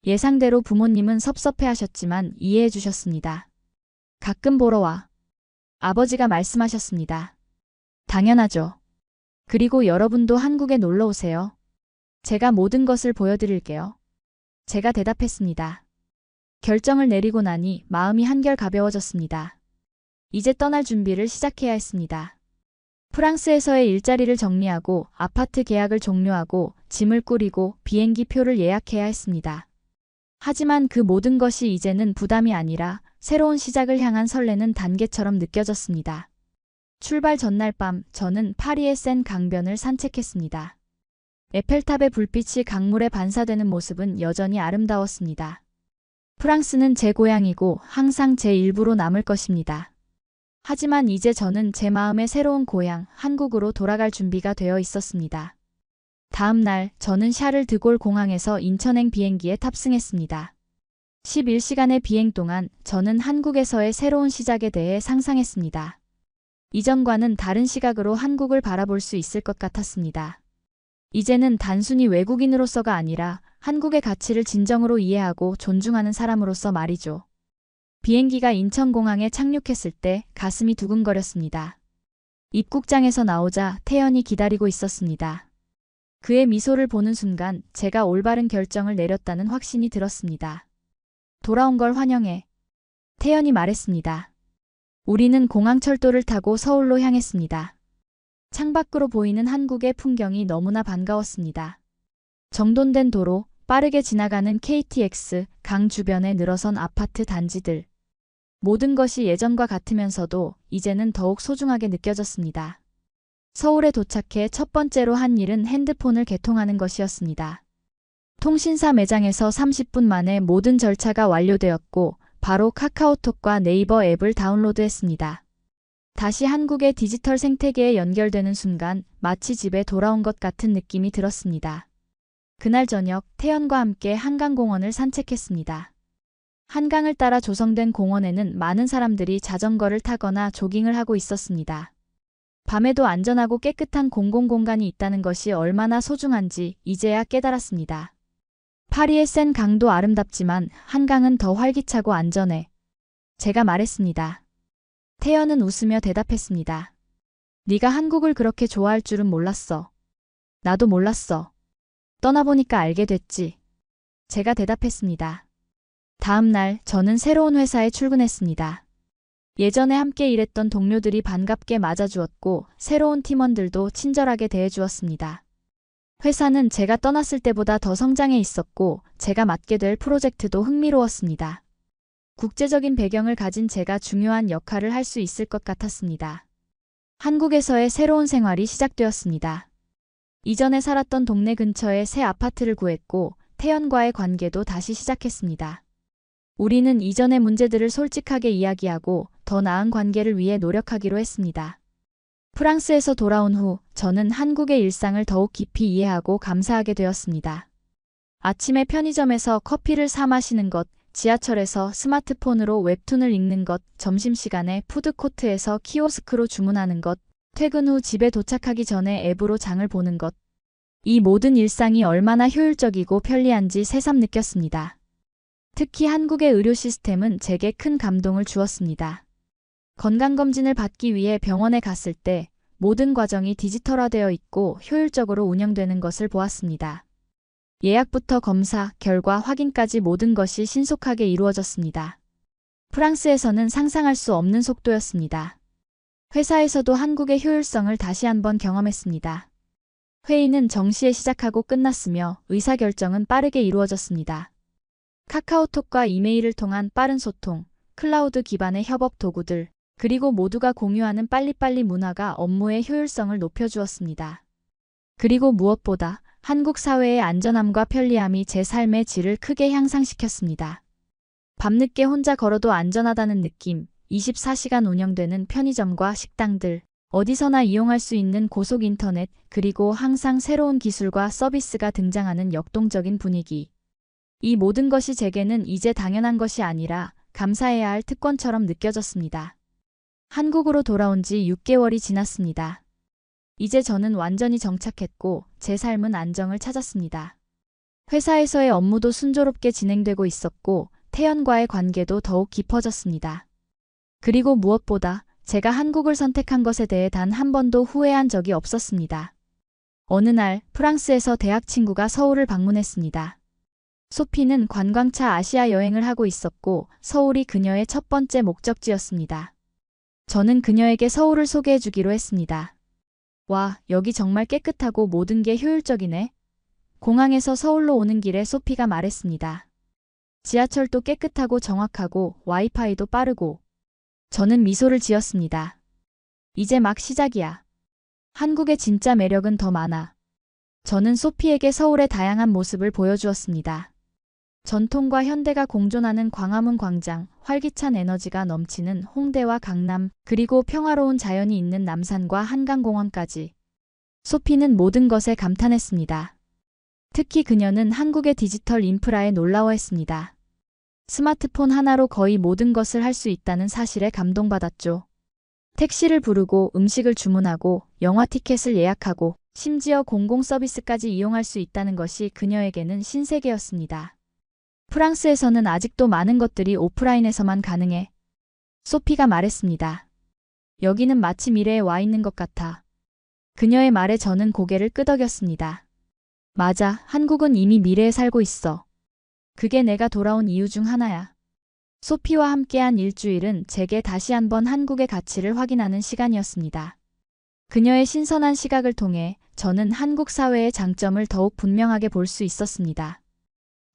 예상대로 부모님은 섭섭해하셨지만 이해해 주셨습니다. 가끔 보러 와. 아버지가 말씀하셨습니다. 당연하죠. 그리고 여러분도 한국에 놀러 오세요. 제가 모든 것을 보여드릴게요. 제가 대답했습니다. 결정을 내리고 나니 마음이 한결 가벼워졌습니다. 이제 떠날 준비를 시작해야 했습니다. 프랑스에서의 일자리를 정리하고 아파트 계약을 종료하고 짐을 꾸리고 비행기 표를 예약해야 했습니다. 하지만 그 모든 것이 이제는 부담이 아니라 새로운 시작을 향한 설레는 단계처럼 느껴졌습니다. 출발 전날 밤 저는 파리의 센 강변을 산책했습니다. 에펠탑의 불빛이 강물에 반사되는 모습은 여전히 아름다웠습니다. 프랑스는 제 고향이고 항상 제 일부로 남을 것입니다. 하지만 이제 저는 제 마음의 새로운 고향, 한국으로 돌아갈 준비가 되어 있었습니다. 다음 날 저는 샤를 드골 공항에서 인천행 비행기에 탑승했습니다. 11시간의 비행 동안 저는 한국에서의 새로운 시작에 대해 상상했습니다. 이전과는 다른 시각으로 한국을 바라볼 수 있을 것 같았습니다. 이제는 단순히 외국인으로서가 아니라 한국의 가치를 진정으로 이해하고 존중하는 사람으로서 말이죠. 비행기가 인천공항에 착륙했을 때 가슴이 두근거렸습니다. 입국장에서 나오자 태연이 기다리고 있었습니다. 그의 미소를 보는 순간 제가 올바른 결정을 내렸다는 확신이 들었습니다. 돌아온 걸 환영해. 태연이 말했습니다. 우리는 공항철도를 타고 서울로 향했습니다. 창밖으로 보이는 한국의 풍경이 너무나 반가웠습니다. 정돈된 도로, 빠르게 지나가는 KTX, 강 주변에 늘어선 아파트 단지들. 모든 것이 예전과 같으면서도 이제는 더욱 소중하게 느껴졌습니다. 서울에 도착해 첫 번째로 한 일은 핸드폰을 개통하는 것이었습니다. 통신사 매장에서 30분 만에 모든 절차가 완료되었고 바로 카카오톡과 네이버 앱을 다운로드했습니다. 다시 한국의 디지털 생태계에 연결되는 순간 마치 집에 돌아온 것 같은 느낌이 들었습니다. 그날 저녁 태연과 함께 한강공원을 산책했습니다. 한강을 따라 조성된 공원에는 많은 사람들이 자전거를 타거나 조깅을 하고 있었습니다. 밤에도 안전하고 깨끗한 공공공간이 있다는 것이 얼마나 소중한지 이제야 깨달았습니다. 파리의 센 강도 아름답지만 한강은 더 활기차고 안전해. 제가 말했습니다. 태연은 웃으며 대답했습니다. 네가 한국을 그렇게 좋아할 줄은 몰랐어. 나도 몰랐어. 떠나보니까 알게 됐지. 제가 대답했습니다. 다음 날 저는 새로운 회사에 출근했습니다. 예전에 함께 일했던 동료들이 반갑게 맞아주었고 새로운 팀원들도 친절하게 대해주었습니다. 회사는 제가 떠났을 때보다 더 성장해 있었고 제가 맡게 될 프로젝트도 흥미로웠습니다. 국제적인 배경을 가진 제가 중요한 역할을 할 수 있을 것 같았습니다. 한국에서의 새로운 생활이 시작되었습니다. 이전에 살았던 동네 근처에 새 아파트를 구했고 태연과의 관계도 다시 시작했습니다. 우리는 이전의 문제들을 솔직하게 이야기하고 더 나은 관계를 위해 노력하기로 했습니다. 프랑스에서 돌아온 후 저는 한국의 일상을 더욱 깊이 이해하고 감사하게 되었습니다. 아침에 편의점에서 커피를 사 마시는 것, 지하철에서 스마트폰으로 웹툰을 읽는 것, 점심시간에 푸드코트에서 키오스크로 주문하는 것, 퇴근 후 집에 도착하기 전에 앱으로 장을 보는 것. 이 모든 일상이 얼마나 효율적이고 편리한지 새삼 느꼈습니다. 특히 한국의 의료 시스템은 제게 큰 감동을 주었습니다. 건강검진을 받기 위해 병원에 갔을 때 모든 과정이 디지털화되어 있고 효율적으로 운영되는 것을 보았습니다. 예약부터 검사, 결과 확인까지 모든 것이 신속하게 이루어졌습니다. 프랑스에서는 상상할 수 없는 속도였습니다. 회사에서도 한국의 효율성을 다시 한번 경험했습니다. 회의는 정시에 시작하고 끝났으며 의사결정은 빠르게 이루어졌습니다. 카카오톡과 이메일을 통한 빠른 소통, 클라우드 기반의 협업 도구들, 그리고 모두가 공유하는 빨리빨리 문화가 업무의 효율성을 높여주었습니다. 그리고 무엇보다 한국 사회의 안전함과 편리함이 제 삶의 질을 크게 향상시켰습니다. 밤늦게 혼자 걸어도 안전하다는 느낌, 24시간 운영되는 편의점과 식당들, 어디서나 이용할 수 있는 고속 인터넷, 그리고 항상 새로운 기술과 서비스가 등장하는 역동적인 분위기. 이 모든 것이 제게는 이제 당연한 것이 아니라 감사해야 할 특권처럼 느껴졌습니다. 한국으로 돌아온 지 6개월이 지났습니다. 이제 저는 완전히 정착했고 제 삶은 안정을 찾았습니다. 회사에서의 업무도 순조롭게 진행되고 있었고 태연과의 관계도 더욱 깊어졌습니다. 그리고 무엇보다 제가 한국을 선택한 것에 대해 단 한 번도 후회한 적이 없었습니다. 어느 날 프랑스에서 대학 친구가 서울을 방문했습니다. 소피는 관광차 아시아 여행을 하고 있었고 서울이 그녀의 첫 번째 목적지였습니다. 저는 그녀에게 서울을 소개해 주기로 했습니다. 와, 여기 정말 깨끗하고 모든 게 효율적이네. 공항에서 서울로 오는 길에 소피가 말했습니다. 지하철도 깨끗하고 정확하고 와이파이도 빠르고. 저는 미소를 지었습니다. 이제 막 시작이야. 한국의 진짜 매력은 더 많아. 저는 소피에게 서울의 다양한 모습을 보여주었습니다. 전통과 현대가 공존하는 광화문 광장, 활기찬 에너지가 넘치는 홍대와 강남, 그리고 평화로운 자연이 있는 남산과 한강공원까지. 소피는 모든 것에 감탄했습니다. 특히 그녀는 한국의 디지털 인프라에 놀라워했습니다. 스마트폰 하나로 거의 모든 것을 할 수 있다는 사실에 감동받았죠. 택시를 부르고 음식을 주문하고 영화 티켓을 예약하고 심지어 공공 서비스까지 이용할 수 있다는 것이 그녀에게는 신세계였습니다. 프랑스에서는 아직도 많은 것들이 오프라인에서만 가능해. 소피가 말했습니다. 여기는 마치 미래에 와 있는 것 같아. 그녀의 말에 저는 고개를 끄덕였습니다. 맞아, 한국은 이미 미래에 살고 있어. 그게 내가 돌아온 이유 중 하나야. 소피와 함께한 일주일은 제게 다시 한번 한국의 가치를 확인하는 시간이었습니다. 그녀의 신선한 시각을 통해 저는 한국 사회의 장점을 더욱 분명하게 볼 수 있었습니다.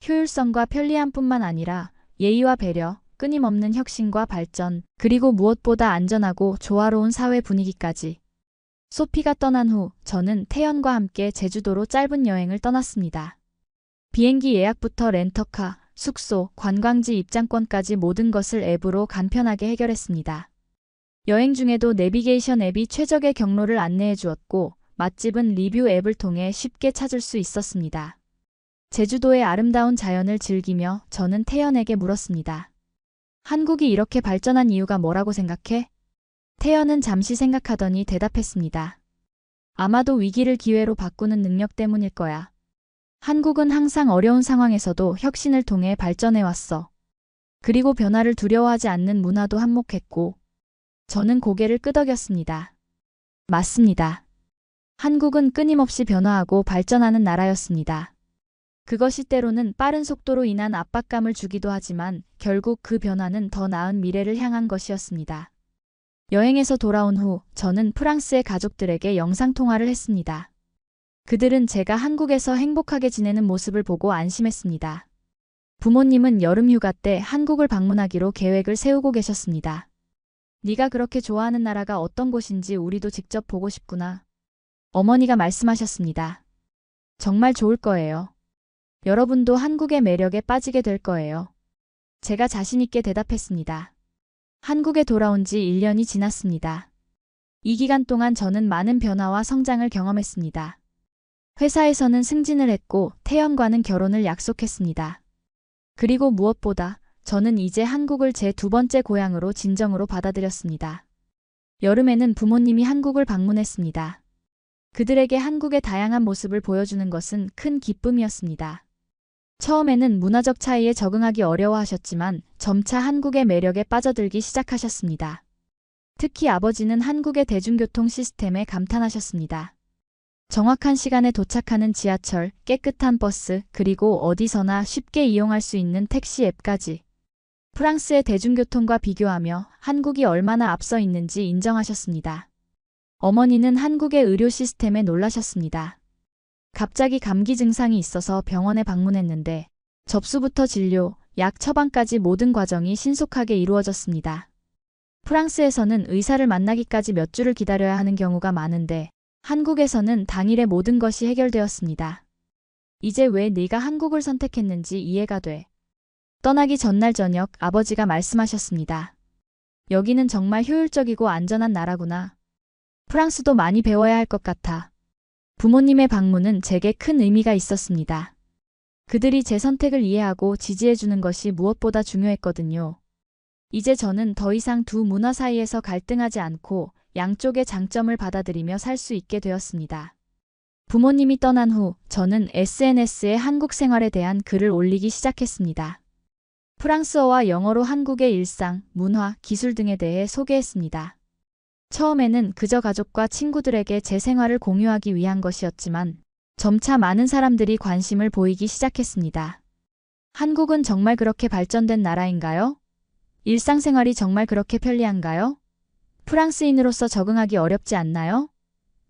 효율성과 편리함뿐만 아니라 예의와 배려, 끊임없는 혁신과 발전, 그리고 무엇보다 안전하고 조화로운 사회 분위기까지. 소피가 떠난 후 저는 태연과 함께 제주도로 짧은 여행을 떠났습니다. 비행기 예약부터 렌터카, 숙소, 관광지 입장권까지 모든 것을 앱으로 간편하게 해결했습니다. 여행 중에도 내비게이션 앱이 최적의 경로를 안내해 주었고 맛집은 리뷰 앱을 통해 쉽게 찾을 수 있었습니다. 제주도의 아름다운 자연을 즐기며 저는 태연에게 물었습니다. 한국이 이렇게 발전한 이유가 뭐라고 생각해? 태연은 잠시 생각하더니 대답했습니다. 아마도 위기를 기회로 바꾸는 능력 때문일 거야. 한국은 항상 어려운 상황에서도 혁신을 통해 발전해왔어. 그리고 변화를 두려워하지 않는 문화도 한몫했고. 저는 고개를 끄덕였습니다. 맞습니다. 한국은 끊임없이 변화하고 발전하는 나라였습니다. 그것이 때로는 빠른 속도로 인한 압박감을 주기도 하지만 결국 그 변화는 더 나은 미래를 향한 것이었습니다. 여행에서 돌아온 후 저는 프랑스의 가족들에게 영상통화를 했습니다. 그들은 제가 한국에서 행복하게 지내는 모습을 보고 안심했습니다. 부모님은 여름휴가 때 한국을 방문하기로 계획을 세우고 계셨습니다. 네가 그렇게 좋아하는 나라가 어떤 곳인지 우리도 직접 보고 싶구나. 어머니가 말씀하셨습니다. 정말 좋을 거예요. 여러분도 한국의 매력에 빠지게 될 거예요. 제가 자신 있게 대답했습니다. 한국에 돌아온 지 1년이 지났습니다. 이 기간 동안 저는 많은 변화와 성장을 경험했습니다. 회사에서는 승진을 했고 태연과는 결혼을 약속했습니다. 그리고 무엇보다 저는 이제 한국을 제 두 번째 고향으로 진정으로 받아들였습니다. 여름에는 부모님이 한국을 방문했습니다. 그들에게 한국의 다양한 모습을 보여주는 것은 큰 기쁨이었습니다. 처음에는 문화적 차이에 적응하기 어려워하셨지만 점차 한국의 매력에 빠져들기 시작하셨습니다. 특히 아버지는 한국의 대중교통 시스템에 감탄하셨습니다. 정확한 시간에 도착하는 지하철, 깨끗한 버스, 그리고 어디서나 쉽게 이용할 수 있는 택시 앱까지. 프랑스의 대중교통과 비교하며 한국이 얼마나 앞서 있는지 인정하셨습니다. 어머니는 한국의 의료 시스템에 놀라셨습니다. 갑자기 감기 증상이 있어서 병원에 방문했는데 접수부터 진료, 약 처방까지 모든 과정이 신속하게 이루어졌습니다. 프랑스에서는 의사를 만나기까지 몇 주를 기다려야 하는 경우가 많은데 한국에서는 당일에 모든 것이 해결되었습니다. 이제 왜 네가 한국을 선택했는지 이해가 돼. 떠나기 전날 저녁 아버지가 말씀하셨습니다. 여기는 정말 효율적이고 안전한 나라구나. 프랑스도 많이 배워야 할 것 같아. 부모님의 방문은 제게 큰 의미가 있었습니다. 그들이 제 선택을 이해하고 지지해주는 것이 무엇보다 중요했거든요. 이제 저는 더 이상 두 문화 사이에서 갈등하지 않고 양쪽의 장점을 받아들이며 살 수 있게 되었습니다. 부모님이 떠난 후 저는 SNS에 한국 생활에 대한 글을 올리기 시작했습니다. 프랑스어와 영어로 한국의 일상, 문화, 기술 등에 대해 소개했습니다. 처음에는 그저 가족과 친구들에게 제 생활을 공유하기 위한 것이었지만 점차 많은 사람들이 관심을 보이기 시작했습니다. 한국은 정말 그렇게 발전된 나라인가요? 일상생활이 정말 그렇게 편리한가요? 프랑스인으로서 적응하기 어렵지 않나요?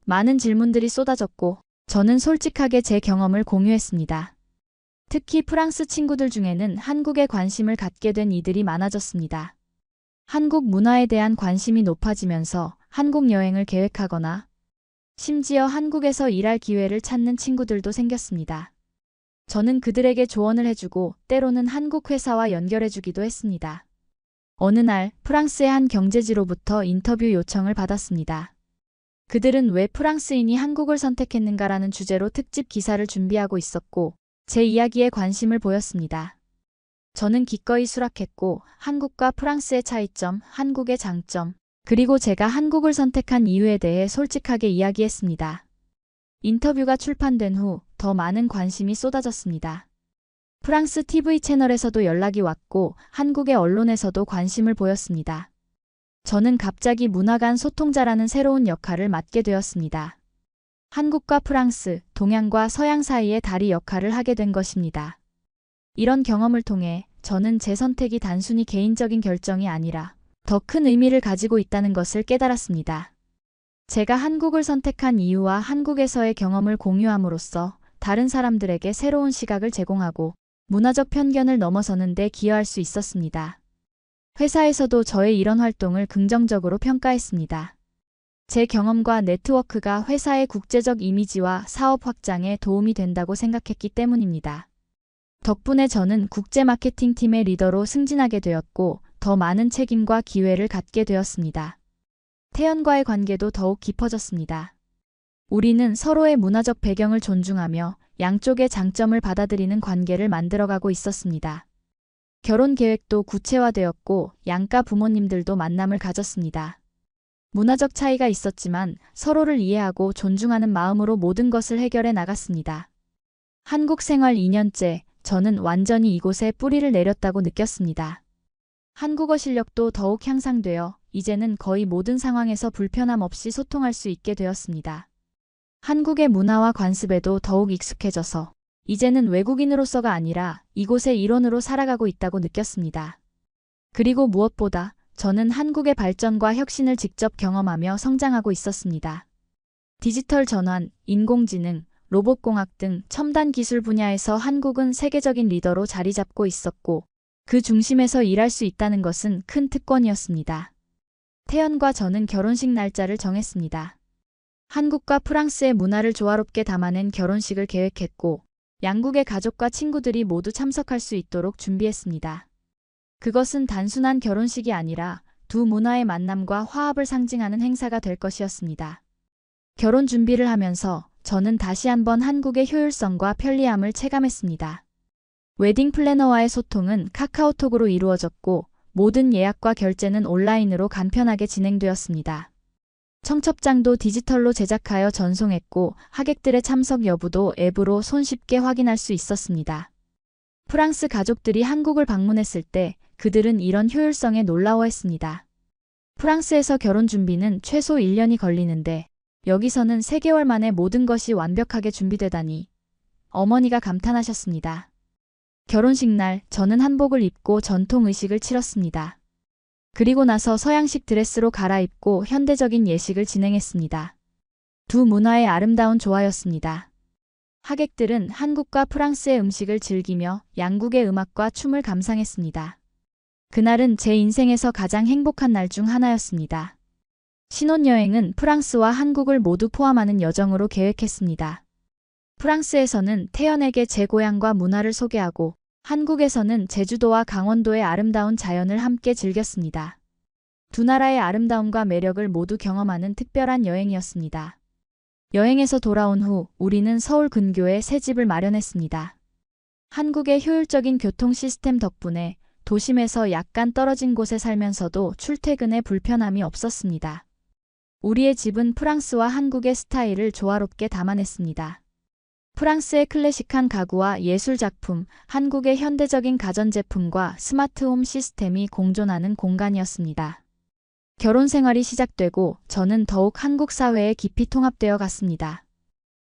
많은 질문들이 쏟아졌고 저는 솔직하게 제 경험을 공유했습니다. 특히 프랑스 친구들 중에는 한국에 관심을 갖게 된 이들이 많아졌습니다. 한국 문화에 대한 관심이 높아지면서 한국 여행을 계획하거나 심지어 한국에서 일할 기회를 찾는 친구들도 생겼습니다. 저는 그들에게 조언을 해주고 때로는 한국 회사와 연결해주기도 했습니다. 어느 날 프랑스의 한 경제지로부터 인터뷰 요청을 받았습니다. 그들은 왜 프랑스인이 한국을 선택했는가라는 주제로 특집 기사를 준비하고 있었고 제 이야기에 관심을 보였습니다. 저는 기꺼이 수락했고 한국과 프랑스의 차이점, 한국의 장점, 그리고 제가 한국을 선택한 이유에 대해 솔직하게 이야기했습니다. 인터뷰가 출판된 후 더 많은 관심이 쏟아졌습니다. 프랑스 TV 채널에서도 연락이 왔고 한국의 언론에서도 관심을 보였습니다. 저는 갑자기 문화 간 소통자라는 새로운 역할을 맡게 되었습니다. 한국과 프랑스, 동양과 서양 사이의 다리 역할을 하게 된 것입니다. 이런 경험을 통해 저는 제 선택이 단순히 개인적인 결정이 아니라 더 큰 의미를 가지고 있다는 것을 깨달았습니다. 제가 한국을 선택한 이유와 한국에서의 경험을 공유함으로써 다른 사람들에게 새로운 시각을 제공하고 문화적 편견을 넘어서는 데 기여할 수 있었습니다. 회사에서도 저의 이런 활동을 긍정적으로 평가했습니다. 제 경험과 네트워크가 회사의 국제적 이미지와 사업 확장에 도움이 된다고 생각했기 때문입니다. 덕분에 저는 국제 마케팅 팀의 리더로 승진하게 되었고 더 많은 책임과 기회를 갖게 되었습니다. 태연과의 관계도 더욱 깊어졌습니다. 우리는 서로의 문화적 배경을 존중하며 양쪽의 장점을 받아들이는 관계를 만들어가고 있었습니다. 결혼 계획도 구체화되었고 양가 부모님들도 만남을 가졌습니다. 문화적 차이가 있었지만 서로를 이해하고 존중하는 마음으로 모든 것을 해결해 나갔습니다. 한국 생활 2년째, 저는 완전히 이곳에 뿌리를 내렸다고 느꼈습니다. 한국어 실력도 더욱 향상되어 이제는 거의 모든 상황에서 불편함 없이 소통할 수 있게 되었습니다. 한국의 문화와 관습에도 더욱 익숙해져서 이제는 외국인으로서가 아니라 이곳의 일원으로 살아가고 있다고 느꼈습니다. 그리고 무엇보다 저는 한국의 발전과 혁신을 직접 경험하며 성장하고 있었습니다. 디지털 전환, 인공지능, 로봇공학 등 첨단 기술 분야에서 한국은 세계적인 리더로 자리 잡고 있었고 그 중심에서 일할 수 있다는 것은 큰 특권이었습니다. 태연과 저는 결혼식 날짜를 정했습니다. 한국과 프랑스의 문화를 조화롭게 담아낸 결혼식을 계획했고 양국의 가족과 친구들이 모두 참석할 수 있도록 준비했습니다. 그것은 단순한 결혼식이 아니라 두 문화의 만남과 화합을 상징하는 행사가 될 것이었습니다. 결혼 준비를 하면서 저는 다시 한번 한국의 효율성과 편리함을 체감했습니다. 웨딩 플래너와의 소통은 카카오톡으로 이루어졌고 모든 예약과 결제는 온라인으로 간편하게 진행되었습니다. 청첩장도 디지털로 제작하여 전송했고 하객들의 참석 여부도 앱으로 손쉽게 확인할 수 있었습니다. 프랑스 가족들이 한국을 방문했을 때 그들은 이런 효율성에 놀라워했습니다. 프랑스에서 결혼 준비는 최소 1년이 걸리는데 여기서는 3개월 만에 모든 것이 완벽하게 준비되다니 어머니가 감탄하셨습니다. 결혼식 날 저는 한복을 입고 전통 의식을 치렀습니다. 그리고 나서 서양식 드레스로 갈아입고 현대적인 예식을 진행했습니다. 두 문화의 아름다운 조화였습니다. 하객들은 한국과 프랑스의 음식을 즐기며 양국의 음악과 춤을 감상했습니다. 그날은 제 인생에서 가장 행복한 날 중 하나였습니다. 신혼여행은 프랑스와 한국을 모두 포함하는 여정으로 계획했습니다. 프랑스에서는 태연에게 제 고향과 문화를 소개하고 한국에서는 제주도와 강원도의 아름다운 자연을 함께 즐겼습니다. 두 나라의 아름다움과 매력을 모두 경험하는 특별한 여행이었습니다. 여행에서 돌아온 후 우리는 서울 근교에 새 집을 마련했습니다. 한국의 효율적인 교통 시스템 덕분에 도심에서 약간 떨어진 곳에 살면서도 출퇴근에 불편함이 없었습니다. 우리의 집은 프랑스와 한국의 스타일을 조화롭게 담아냈습니다. 프랑스의 클래식한 가구와 예술 작품, 한국의 현대적인 가전제품과 스마트홈 시스템이 공존하는 공간이었습니다. 결혼 생활이 시작되고 저는 더욱 한국 사회에 깊이 통합되어 갔습니다.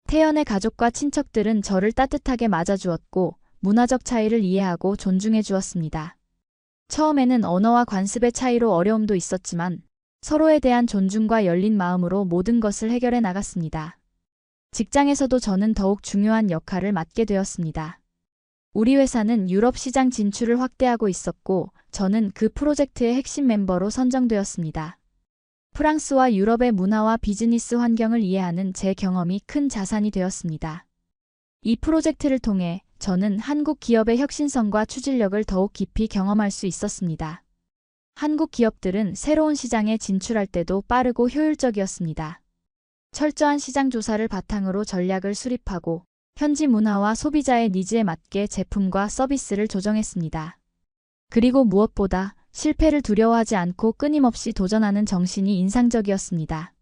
태연의 가족과 친척들은 저를 따뜻하게 맞아주었고 문화적 차이를 이해하고 존중해 주었습니다. 처음에는 언어와 관습의 차이로 어려움도 있었지만 서로에 대한 존중과 열린 마음으로 모든 것을 해결해 나갔습니다. 직장에서도 저는 더욱 중요한 역할을 맡게 되었습니다. 우리 회사는 유럽 시장 진출을 확대하고 있었고 저는 그 프로젝트의 핵심 멤버로 선정되었습니다. 프랑스와 유럽의 문화와 비즈니스 환경을 이해하는 제 경험이 큰 자산이 되었습니다. 이 프로젝트를 통해 저는 한국 기업의 혁신성과 추진력을 더욱 깊이 경험할 수 있었습니다. 한국 기업들은 새로운 시장에 진출할 때도 빠르고 효율적이었습니다. 철저한 시장 조사를 바탕으로 전략을 수립하고 현지 문화와 소비자의 니즈에 맞게 제품과 서비스를 조정했습니다. 그리고 무엇보다 실패를 두려워하지 않고 끊임없이 도전하는 정신이 인상적이었습니다.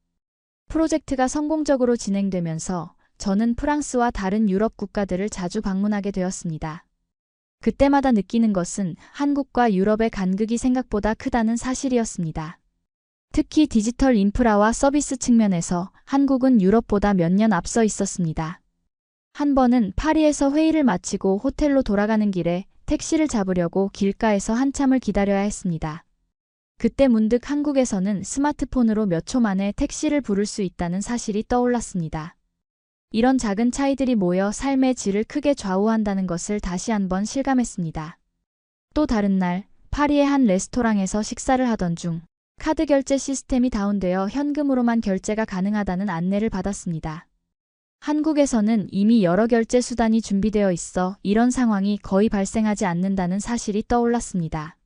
프로젝트가 성공적으로 진행되면서 저는 프랑스와 다른 유럽 국가들을 자주 방문하게 되었습니다. 그때마다 느끼는 것은 한국과 유럽의 간극이 생각보다 크다는 사실이었습니다. 특히 디지털 인프라와 서비스 측면에서 한국은 유럽보다 몇 년 앞서 있었습니다. 한 번은 파리에서 회의를 마치고 호텔로 돌아가는 길에 택시를 잡으려고 길가에서 한참을 기다려야 했습니다. 그때 문득 한국에서는 스마트폰으로 몇 초 만에 택시를 부를 수 있다는 사실이 떠올랐습니다. 이런 작은 차이들이 모여 삶의 질을 크게 좌우한다는 것을 다시 한번 실감했습니다. 또 다른 날, 파리의 한 레스토랑에서 식사를 하던 중 카드 결제 시스템이 다운되어 현금으로만 결제가 가능하다는 안내를 받았습니다. 한국에서는 이미 여러 결제 수단이 준비되어 있어 이런 상황이 거의 발생하지 않는다는 사실이 떠올랐습니다.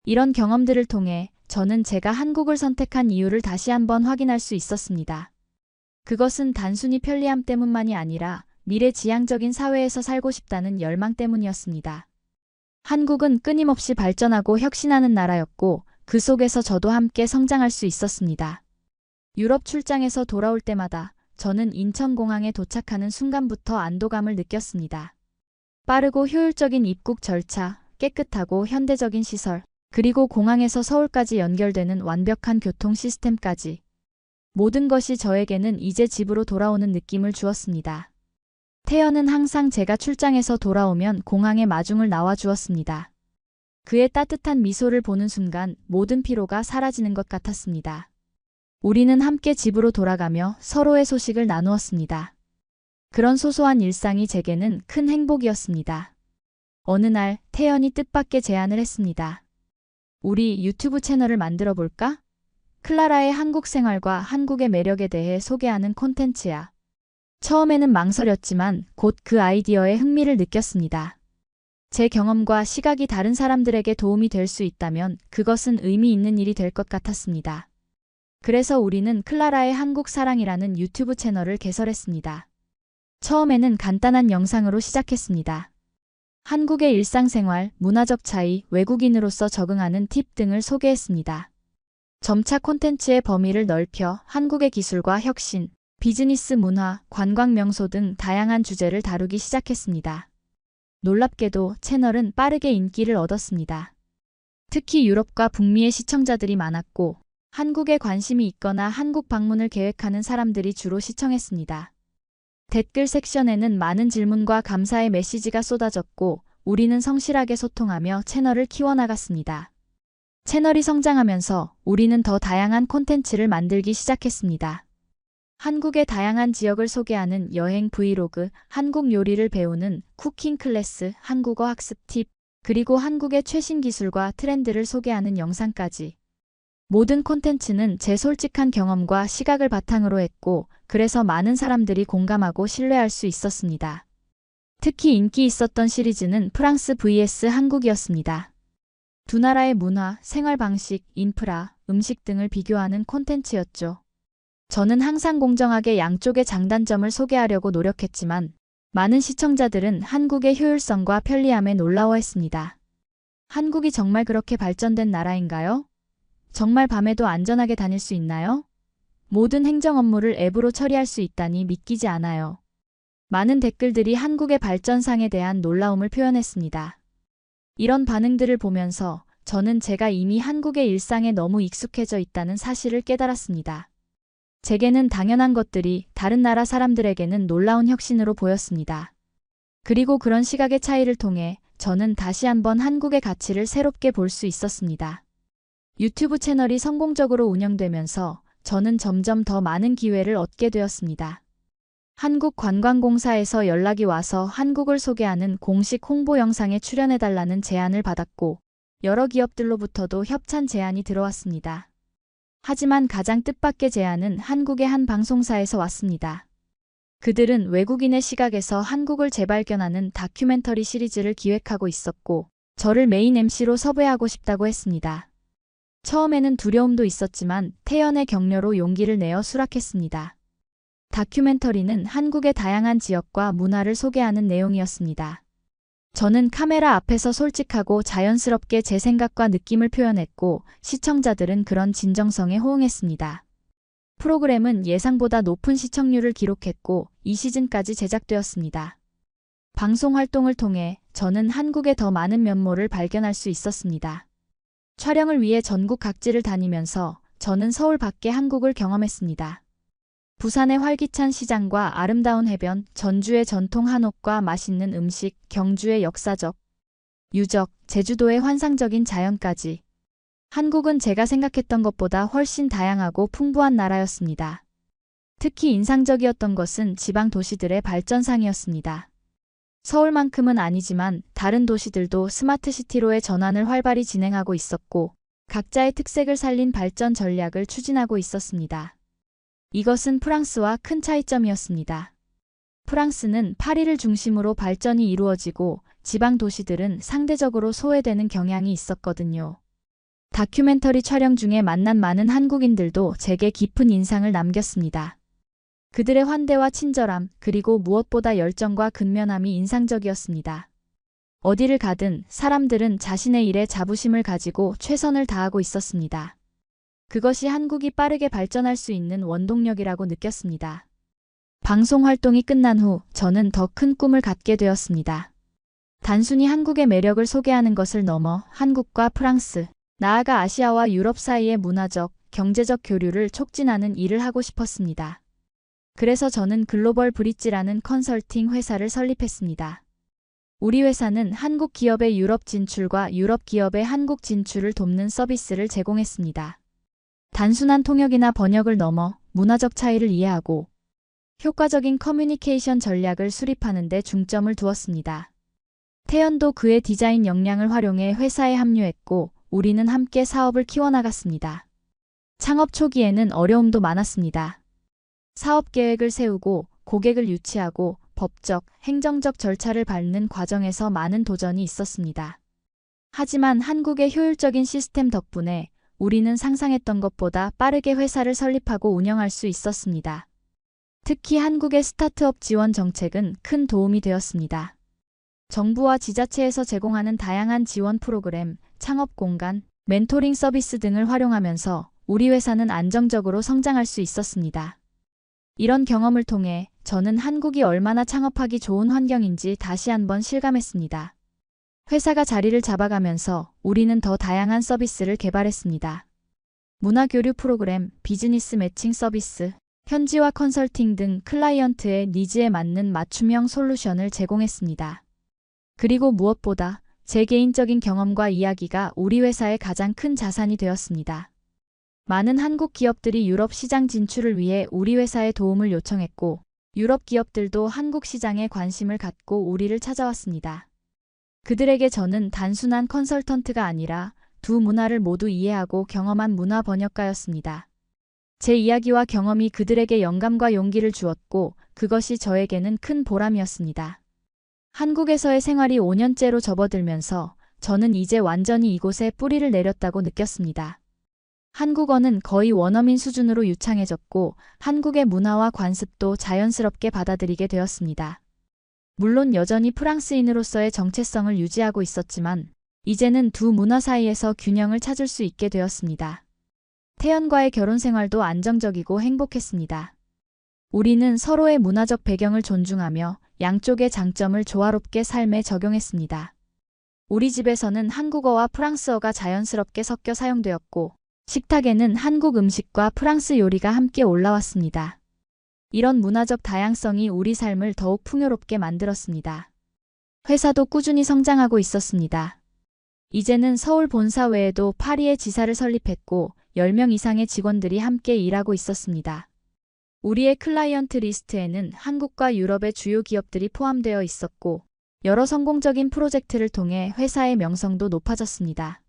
이런 경험들을 통해 저는 제가 한국을 선택한 이유를 다시 한번 확인할 수 있었습니다. 그것은 단순히 편리함 때문만이 아니라 미래지향적인 사회에서 살고 싶다는 열망 때문이었습니다. 한국은 끊임없이 발전하고 혁신하는 나라였고 그 속에서 저도 함께 성장할 수 있었습니다. 유럽 출장에서 돌아올 때마다 저는 인천공항에 도착하는 순간부터 안도감을 느꼈습니다. 빠르고 효율적인 입국 절차, 깨끗하고 현대적인 시설, 그리고 공항에서 서울까지 연결되는 완벽한 교통 시스템까지 모든 것이 저에게는 이제 집으로 돌아오는 느낌을 주었습니다. 태연은 항상 제가 출장에서 돌아오면 공항에 마중을 나와 주었습니다. 그의 따뜻한 미소를 보는 순간 모든 피로가 사라지는 것 같았습니다. 우리는 함께 집으로 돌아가며 서로의 소식을 나누었습니다. 그런 소소한 일상이 제게는 큰 행복이었습니다. 어느 날 태연이 뜻밖의 제안을 했습니다. 우리 유튜브 채널을 만들어 볼까? 클라라의 한국 생활과 한국의 매력에 대해 소개하는 콘텐츠야. 처음에는 망설였지만 곧 그 아이디어에 흥미를 느꼈습니다. 제 경험과 시각이 다른 사람들에게 도움이 될 수 있다면 그것은 의미 있는 일이 될 것 같았습니다. 그래서 우리는 클라라의 한국 사랑이라는 유튜브 채널을 개설했습니다. 처음에는 간단한 영상으로 시작했습니다. 한국의 일상생활, 문화적 차이, 외국인으로서 적응하는 팁 등을 소개했습니다. 점차 콘텐츠의 범위를 넓혀 한국의 기술과 혁신, 비즈니스 문화, 관광 명소 등 다양한 주제를 다루기 시작했습니다. 놀랍게도 채널은 빠르게 인기를 얻었습니다. 특히 유럽과 북미의 시청자들이 많았고 한국에 관심이 있거나 한국 방문을 계획하는 사람들이 주로 시청했습니다. 댓글 섹션에는 많은 질문과 감사의 메시지가 쏟아졌고 우리는 성실하게 소통하며 채널을 키워나갔습니다. 채널이 성장하면서 우리는 더 다양한 콘텐츠를 만들기 시작했습니다. 한국의 다양한 지역을 소개하는 여행 브이로그, 한국 요리를 배우는 쿠킹 클래스, 한국어 학습 팁, 그리고 한국의 최신 기술과 트렌드를 소개하는 영상까지. 모든 콘텐츠는 제 솔직한 경험과 시각을 바탕으로 했고 그래서 많은 사람들이 공감하고 신뢰할 수 있었습니다. 특히 인기 있었던 시리즈는 프랑스 vs 한국이었습니다. 두 나라의 문화, 생활 방식, 인프라, 음식 등을 비교하는 콘텐츠였죠. 저는 항상 공정하게 양쪽의 장단점을 소개하려고 노력했지만 많은 시청자들은 한국의 효율성과 편리함에 놀라워했습니다. 한국이 정말 그렇게 발전된 나라인가요? 정말 밤에도 안전하게 다닐 수 있나요? 모든 행정 업무를 앱으로 처리할 수 있다니 믿기지 않아요. 많은 댓글들이 한국의 발전상에 대한 놀라움을 표현했습니다. 이런 반응들을 보면서 저는 제가 이미 한국의 일상에 너무 익숙해져 있다는 사실을 깨달았습니다. 제게는 당연한 것들이 다른 나라 사람들에게는 놀라운 혁신으로 보였습니다. 그리고 그런 시각의 차이를 통해 저는 다시 한번 한국의 가치를 새롭게 볼 수 있었습니다. 유튜브 채널이 성공적으로 운영되면서 저는 점점 더 많은 기회를 얻게 되었습니다. 한국관광공사에서 연락이 와서 한국을 소개하는 공식 홍보 영상에 출연해달라는 제안을 받았고, 여러 기업들로부터도 협찬 제안이 들어왔습니다. 하지만 가장 뜻밖의 제안은 한국의 한 방송사에서 왔습니다. 그들은 외국인의 시각에서 한국을 재발견하는 다큐멘터리 시리즈를 기획하고 있었고, 저를 메인 MC로 섭외하고 싶다고 했습니다. 처음에는 두려움도 있었지만 태연의 격려로 용기를 내어 수락했습니다. 다큐멘터리는 한국의 다양한 지역과 문화를 소개하는 내용이었습니다. 저는 카메라 앞에서 솔직하고 자연스럽게 제 생각과 느낌을 표현했고, 시청자들은 그런 진정성에 호응했습니다. 프로그램은 예상보다 높은 시청률을 기록했고 2시즌까지 제작되었습니다. 방송 활동을 통해 저는 한국의 더 많은 면모를 발견할 수 있었습니다. 촬영을 위해 전국 각지를 다니면서 저는 서울 밖의 한국을 경험했습니다. 부산의 활기찬 시장과 아름다운 해변, 전주의 전통 한옥과 맛있는 음식, 경주의 역사적 유적, 제주도의 환상적인 자연까지. 한국은 제가 생각했던 것보다 훨씬 다양하고 풍부한 나라였습니다. 특히 인상적이었던 것은 지방 도시들의 발전상이었습니다. 서울만큼은 아니지만 다른 도시들도 스마트시티로의 전환을 활발히 진행하고 있었고, 각자의 특색을 살린 발전 전략을 추진하고 있었습니다. 이것은 프랑스와 큰 차이점이었습니다. 프랑스는 파리를 중심으로 발전이 이루어지고 지방 도시들은 상대적으로 소외되는 경향이 있었거든요. 다큐멘터리 촬영 중에 만난 많은 한국인들도 제게 깊은 인상을 남겼습니다. 그들의 환대와 친절함, 그리고 무엇보다 열정과 근면함이 인상적이었습니다. 어디를 가든 사람들은 자신의 일에 자부심을 가지고 최선을 다하고 있었습니다. 그것이 한국이 빠르게 발전할 수 있는 원동력이라고 느꼈습니다. 방송 활동이 끝난 후 저는 더 큰 꿈을 갖게 되었습니다. 단순히 한국의 매력을 소개하는 것을 넘어 한국과 프랑스, 나아가 아시아와 유럽 사이의 문화적, 경제적 교류를 촉진하는 일을 하고 싶었습니다. 그래서 저는 글로벌 브릿지라는 컨설팅 회사를 설립했습니다. 우리 회사는 한국 기업의 유럽 진출과 유럽 기업의 한국 진출을 돕는 서비스를 제공했습니다. 단순한 통역이나 번역을 넘어 문화적 차이를 이해하고 효과적인 커뮤니케이션 전략을 수립하는 데 중점을 두었습니다. 태연도 그의 디자인 역량을 활용해 회사에 합류했고 우리는 함께 사업을 키워나갔습니다. 창업 초기에는 어려움도 많았습니다. 사업 계획을 세우고 고객을 유치하고 법적, 행정적 절차를 밟는 과정에서 많은 도전이 있었습니다. 하지만 한국의 효율적인 시스템 덕분에 우리는 상상했던 것보다 빠르게 회사를 설립하고 운영할 수 있었습니다. 특히 한국의 스타트업 지원 정책은 큰 도움이 되었습니다. 정부와 지자체에서 제공하는 다양한 지원 프로그램, 창업 공간, 멘토링 서비스 등을 활용하면서 우리 회사는 안정적으로 성장할 수 있었습니다. 이런 경험을 통해 저는 한국이 얼마나 창업하기 좋은 환경인지 다시 한번 실감했습니다. 회사가 자리를 잡아가면서 우리는 더 다양한 서비스를 개발했습니다. 문화교류 프로그램, 비즈니스 매칭 서비스, 현지화 컨설팅 등 클라이언트의 니즈에 맞는 맞춤형 솔루션을 제공했습니다. 그리고 무엇보다 제 개인적인 경험과 이야기가 우리 회사의 가장 큰 자산이 되었습니다. 많은 한국 기업들이 유럽 시장 진출을 위해 우리 회사에 도움을 요청했고, 유럽 기업들도 한국 시장에 관심을 갖고 우리를 찾아왔습니다. 그들에게 저는 단순한 컨설턴트가 아니라 두 문화를 모두 이해하고 경험한 문화 번역가였습니다. 제 이야기와 경험이 그들에게 영감과 용기를 주었고 그것이 저에게는 큰 보람이었습니다. 한국에서의 생활이 5년째로 접어들면서 저는 이제 완전히 이곳에 뿌리를 내렸다고 느꼈습니다. 한국어는 거의 원어민 수준으로 유창해졌고 한국의 문화와 관습도 자연스럽게 받아들이게 되었습니다. 물론 여전히 프랑스인으로서의 정체성을 유지하고 있었지만 이제는 두 문화 사이에서 균형을 찾을 수 있게 되었습니다. 태연과의 결혼 생활도 안정적이고 행복했습니다. 우리는 서로의 문화적 배경을 존중하며 양쪽의 장점을 조화롭게 삶에 적용했습니다. 우리 집에서는 한국어와 프랑스어가 자연스럽게 섞여 사용되었고, 식탁에는 한국 음식과 프랑스 요리가 함께 올라왔습니다. 이런 문화적 다양성이 우리 삶을 더욱 풍요롭게 만들었습니다. 회사도 꾸준히 성장하고 있었습니다. 이제는 서울 본사 외에도 파리에 지사를 설립했고 10명 이상의 직원들이 함께 일하고 있었습니다. 우리의 클라이언트 리스트에는 한국과 유럽의 주요 기업들이 포함되어 있었고 여러 성공적인 프로젝트를 통해 회사의 명성도 높아졌습니다.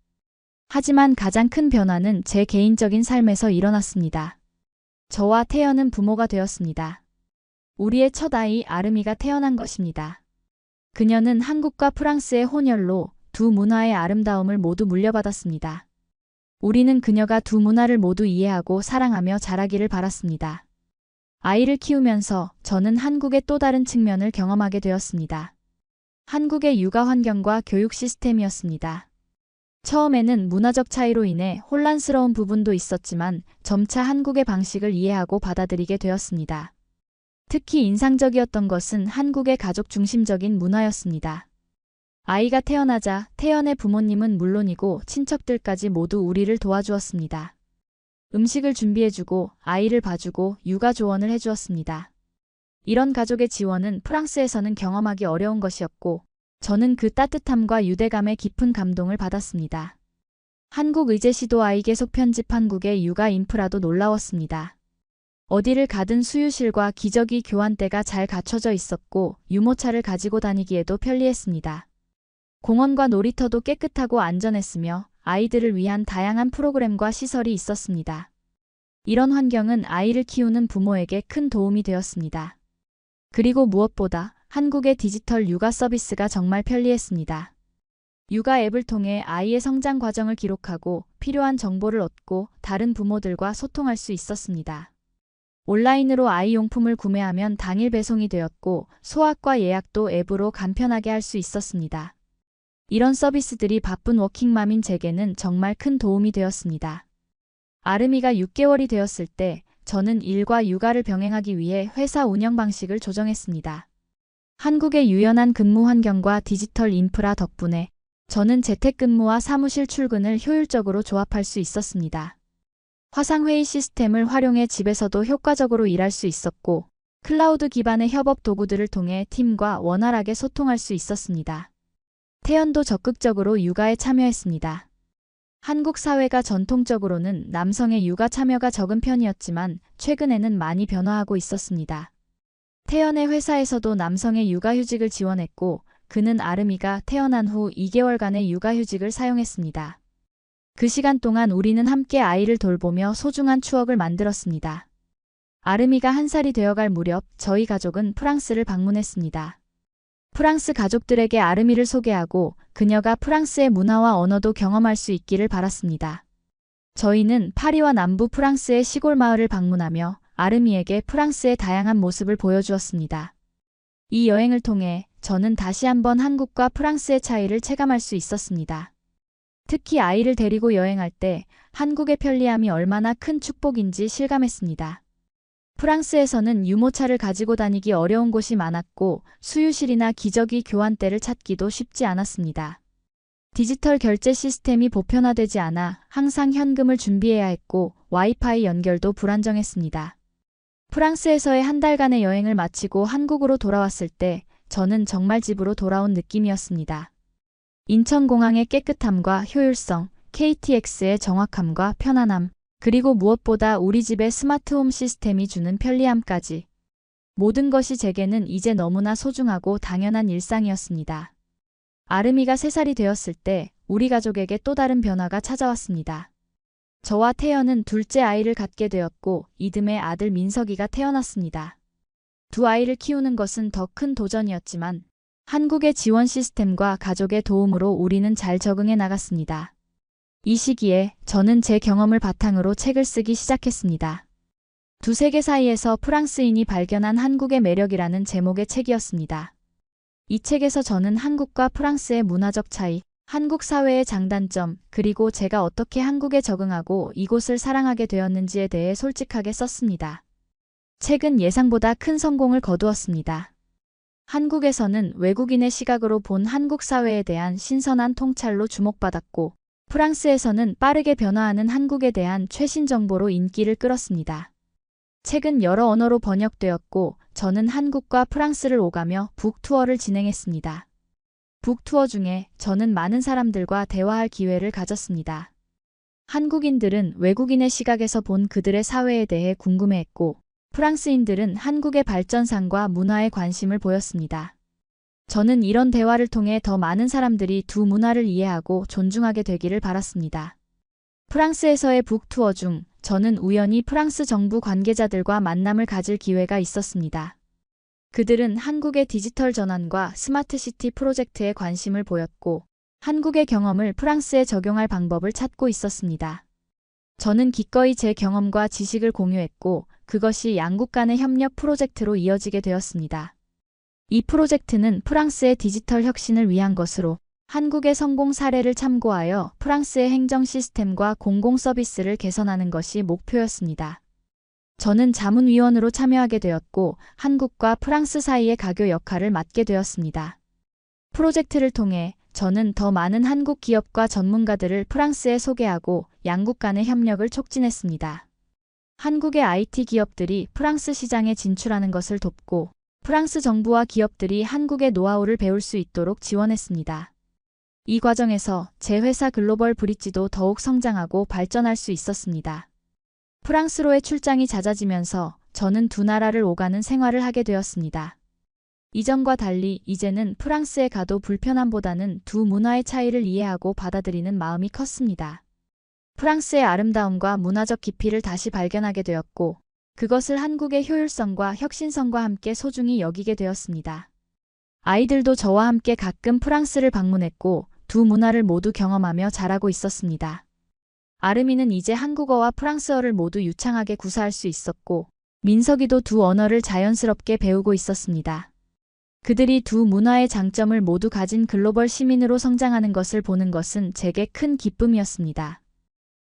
하지만 가장 큰 변화는 제 개인적인 삶에서 일어났습니다. 저와 태연은 부모가 되었습니다. 우리의 첫 아이 아름이가 태어난 것입니다. 그녀는 한국과 프랑스의 혼혈로 두 문화의 아름다움을 모두 물려받았습니다. 우리는 그녀가 두 문화를 모두 이해하고 사랑하며 자라기를 바랐습니다. 아이를 키우면서 저는 한국의 또 다른 측면을 경험하게 되었습니다. 한국의 육아 환경과 교육 시스템이었습니다. 처음에는 문화적 차이로 인해 혼란스러운 부분도 있었지만 점차 한국의 방식을 이해하고 받아들이게 되었습니다. 특히 인상적이었던 것은 한국의 가족 중심적인 문화였습니다. 아이가 태어나자 태연의 부모님은 물론이고 친척들까지 모두 우리를 도와주었습니다. 음식을 준비해주고 아이를 봐주고 육아 조언을 해주었습니다. 이런 가족의 지원은 프랑스에서는 경험하기 어려운 것이었고 저는 그 따뜻함과 유대감에 깊은 감동을 받았습니다. 한국 의제시도 아이 계속 편집 한국의 육아 인프라도 놀라웠습니다. 어디를 가든 수유실과 기저귀 교환대가 잘 갖춰져 있었고 유모차를 가지고 다니기에도 편리했습니다. 공원과 놀이터도 깨끗하고 안전했으며 아이들을 위한 다양한 프로그램과 시설이 있었습니다. 이런 환경은 아이를 키우는 부모에게 큰 도움이 되었습니다. 그리고 무엇보다 한국의 디지털 육아 서비스가 정말 편리했습니다. 육아 앱을 통해 아이의 성장 과정을 기록하고 필요한 정보를 얻고 다른 부모들과 소통할 수 있었습니다. 온라인으로 아이 용품을 구매하면 당일 배송이 되었고 소아과 예약도 앱으로 간편하게 할 수 있었습니다. 이런 서비스들이 바쁜 워킹맘인 제게는 정말 큰 도움이 되었습니다. 아름이가 6개월이 되었을 때 저는 일과 육아를 병행하기 위해 회사 운영 방식을 조정했습니다. 한국의 유연한 근무 환경과 디지털 인프라 덕분에 저는 재택근무와 사무실 출근을 효율적으로 조합할 수 있었습니다. 화상회의 시스템을 활용해 집에서도 효과적으로 일할 수 있었고 클라우드 기반의 협업 도구들을 통해 팀과 원활하게 소통할 수 있었습니다. 태연도 적극적으로 육아에 참여했습니다. 한국 사회가 전통적으로는 남성의 육아 참여가 적은 편이었지만 최근에는 많이 변화하고 있었습니다. 태연의 회사에서도 남성의 육아휴직을 지원했고 그는 아름이가 태어난 후 2개월간의 육아휴직을 사용했습니다. 그 시간 동안 우리는 함께 아이를 돌보며 소중한 추억을 만들었습니다. 아름이가 1살이 되어갈 무렵 저희 가족은 프랑스를 방문했습니다. 프랑스 가족들에게 아름이를 소개하고 그녀가 프랑스의 문화와 언어도 경험할 수 있기를 바랐습니다. 저희는 파리와 남부 프랑스의 시골 마을을 방문하며 아름이에게 프랑스의 다양한 모습을 보여주었습니다. 이 여행을 통해 저는 다시 한번 한국과 프랑스의 차이를 체감할 수 있었습니다. 특히 아이를 데리고 여행할 때 한국의 편리함이 얼마나 큰 축복인지 실감했습니다. 프랑스에서는 유모차를 가지고 다니기 어려운 곳이 많았고 수유실이나 기저귀 교환대를 찾기도 쉽지 않았습니다. 디지털 결제 시스템이 보편화되지 않아 항상 현금을 준비해야 했고 와이파이 연결도 불안정했습니다. 프랑스에서의 1달간의 여행을 마치고 한국으로 돌아왔을 때 저는 정말 집으로 돌아온 느낌이었습니다. 인천공항의 깨끗함과 효율성, KTX의 정확함과 편안함, 그리고 무엇보다 우리 집의 스마트홈 시스템이 주는 편리함까지. 모든 것이 제게는 이제 너무나 소중하고 당연한 일상이었습니다. 아름이가 3살이 되었을 때 우리 가족에게 또 다른 변화가 찾아왔습니다. 저와 태연은 둘째 아이를 갖게 되었고 이듬해 아들 민석이가 태어났습니다. 두 아이를 키우는 것은 더 큰 도전이었지만 한국의 지원 시스템과 가족의 도움으로 우리는 잘 적응해 나갔습니다. 이 시기에 저는 제 경험을 바탕으로 책을 쓰기 시작했습니다. 두 세계 사이에서 프랑스인이 발견한 한국의 매력이라는 제목의 책이었습니다. 이 책에서 저는 한국과 프랑스의 문화적 차이, 한국 사회의 장단점, 그리고 제가 어떻게 한국에 적응하고 이곳을 사랑하게 되었는지에 대해 솔직하게 썼습니다. 책은 예상보다 큰 성공을 거두었습니다. 한국에서는 외국인의 시각으로 본 한국 사회에 대한 신선한 통찰로 주목받았고, 프랑스에서는 빠르게 변화하는 한국에 대한 최신 정보로 인기를 끌었습니다. 책은 여러 언어로 번역되었고, 저는 한국과 프랑스를 오가며 북투어를 진행했습니다. 북투어 중에 저는 많은 사람들과 대화할 기회를 가졌습니다. 한국인들은 외국인의 시각에서 본 그들의 사회에 대해 궁금해했고, 프랑스인들은 한국의 발전상과 문화에 관심을 보였습니다. 저는 이런 대화를 통해 더 많은 사람들이 두 문화를 이해하고 존중하게 되기를 바랐습니다. 프랑스에서의 북투어 중 저는 우연히 프랑스 정부 관계자들과 만남을 가질 기회가 있었습니다. 그들은 한국의 디지털 전환과 스마트시티 프로젝트에 관심을 보였고, 한국의 경험을 프랑스에 적용할 방법을 찾고 있었습니다. 저는 기꺼이 제 경험과 지식을 공유했고, 그것이 양국 간의 협력 프로젝트로 이어지게 되었습니다. 이 프로젝트는 프랑스의 디지털 혁신을 위한 것으로, 한국의 성공 사례를 참고하여 프랑스의 행정 시스템과 공공 서비스를 개선하는 것이 목표였습니다. 저는 자문위원으로 참여하게 되었고, 한국과 프랑스 사이의 가교 역할을 맡게 되었습니다. 프로젝트를 통해 저는 더 많은 한국 기업과 전문가들을 프랑스에 소개하고 양국 간의 협력을 촉진했습니다. 한국의 IT 기업들이 프랑스 시장에 진출하는 것을 돕고, 프랑스 정부와 기업들이 한국의 노하우를 배울 수 있도록 지원했습니다. 이 과정에서 제 회사 글로벌 브릿지도 더욱 성장하고 발전할 수 있었습니다. 프랑스로의 출장이 잦아지면서 저는 두 나라를 오가는 생활을 하게 되었습니다. 이전과 달리 이제는 프랑스에 가도 불편함보다는 두 문화의 차이를 이해하고 받아들이는 마음이 컸습니다. 프랑스의 아름다움과 문화적 깊이를 다시 발견하게 되었고, 그것을 한국의 효율성과 혁신성과 함께 소중히 여기게 되었습니다. 아이들도 저와 함께 가끔 프랑스를 방문했고, 두 문화를 모두 경험하며 자라고 있었습니다. 아르미는 이제 한국어와 프랑스어를 모두 유창하게 구사할 수 있었고, 민석이도 두 언어를 자연스럽게 배우고 있었습니다. 그들이 두 문화의 장점을 모두 가진 글로벌 시민으로 성장하는 것을 보는 것은 제게 큰 기쁨이었습니다.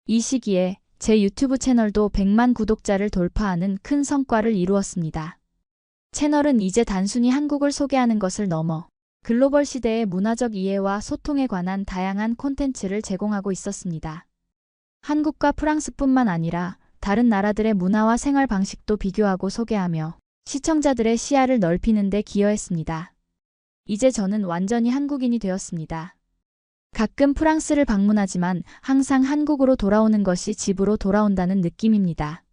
이 시기에 제 유튜브 채널도 100만 구독자를 돌파하는 큰 성과를 이루었습니다. 채널은 이제 단순히 한국을 소개하는 것을 넘어 글로벌 시대의 문화적 이해와 소통에 관한 다양한 콘텐츠를 제공하고 있었습니다. 한국과 프랑스뿐만 아니라 다른 나라들의 문화와 생활 방식도 비교하고 소개하며 시청자들의 시야를 넓히는 데 기여했습니다. 이제 저는 완전히 한국인이 되었습니다. 가끔 프랑스를 방문하지만 항상 한국으로 돌아오는 것이 집으로 돌아온다는 느낌입니다.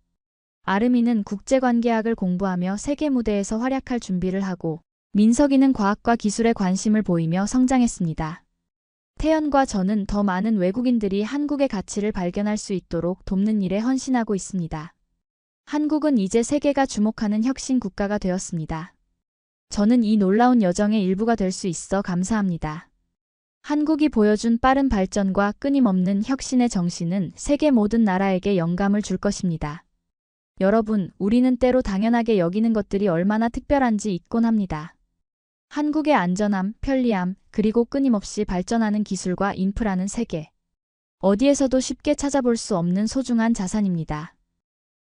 아르미는 국제관계학을 공부하며 세계 무대에서 활약할 준비를 하고, 민석이는 과학과 기술에 관심을 보이며 성장했습니다. 태연과 저는 더 많은 외국인들이 한국의 가치를 발견할 수 있도록 돕는 일에 헌신하고 있습니다. 한국은 이제 세계가 주목하는 혁신 국가가 되었습니다. 저는 이 놀라운 여정의 일부가 될 수 있어 감사합니다. 한국이 보여준 빠른 발전과 끊임없는 혁신의 정신은 세계 모든 나라에게 영감을 줄 것입니다. 여러분, 우리는 때로 당연하게 여기는 것들이 얼마나 특별한지 잊곤 합니다. 한국의 안전함, 편리함, 그리고 끊임없이 발전하는 기술과 인프라는 세계 어디에서도 쉽게 찾아볼 수 없는 소중한 자산입니다.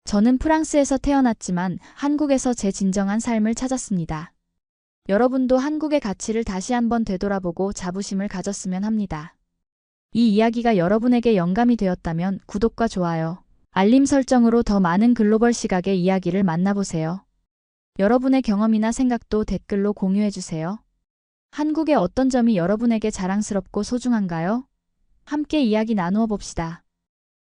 저는 프랑스에서 태어났지만 한국에서 제 진정한 삶을 찾았습니다. 여러분도 한국의 가치를 다시 한번 되돌아보고 자부심을 가졌으면 합니다. 이 이야기가 여러분에게 영감이 되었다면 구독과 좋아요, 알림 설정으로 더 많은 글로벌 시각의 이야기를 만나보세요. 여러분의 경험이나 생각도 댓글로 공유해주세요. 한국의 어떤 점이 여러분에게 자랑스럽고 소중한가요? 함께 이야기 나누어 봅시다.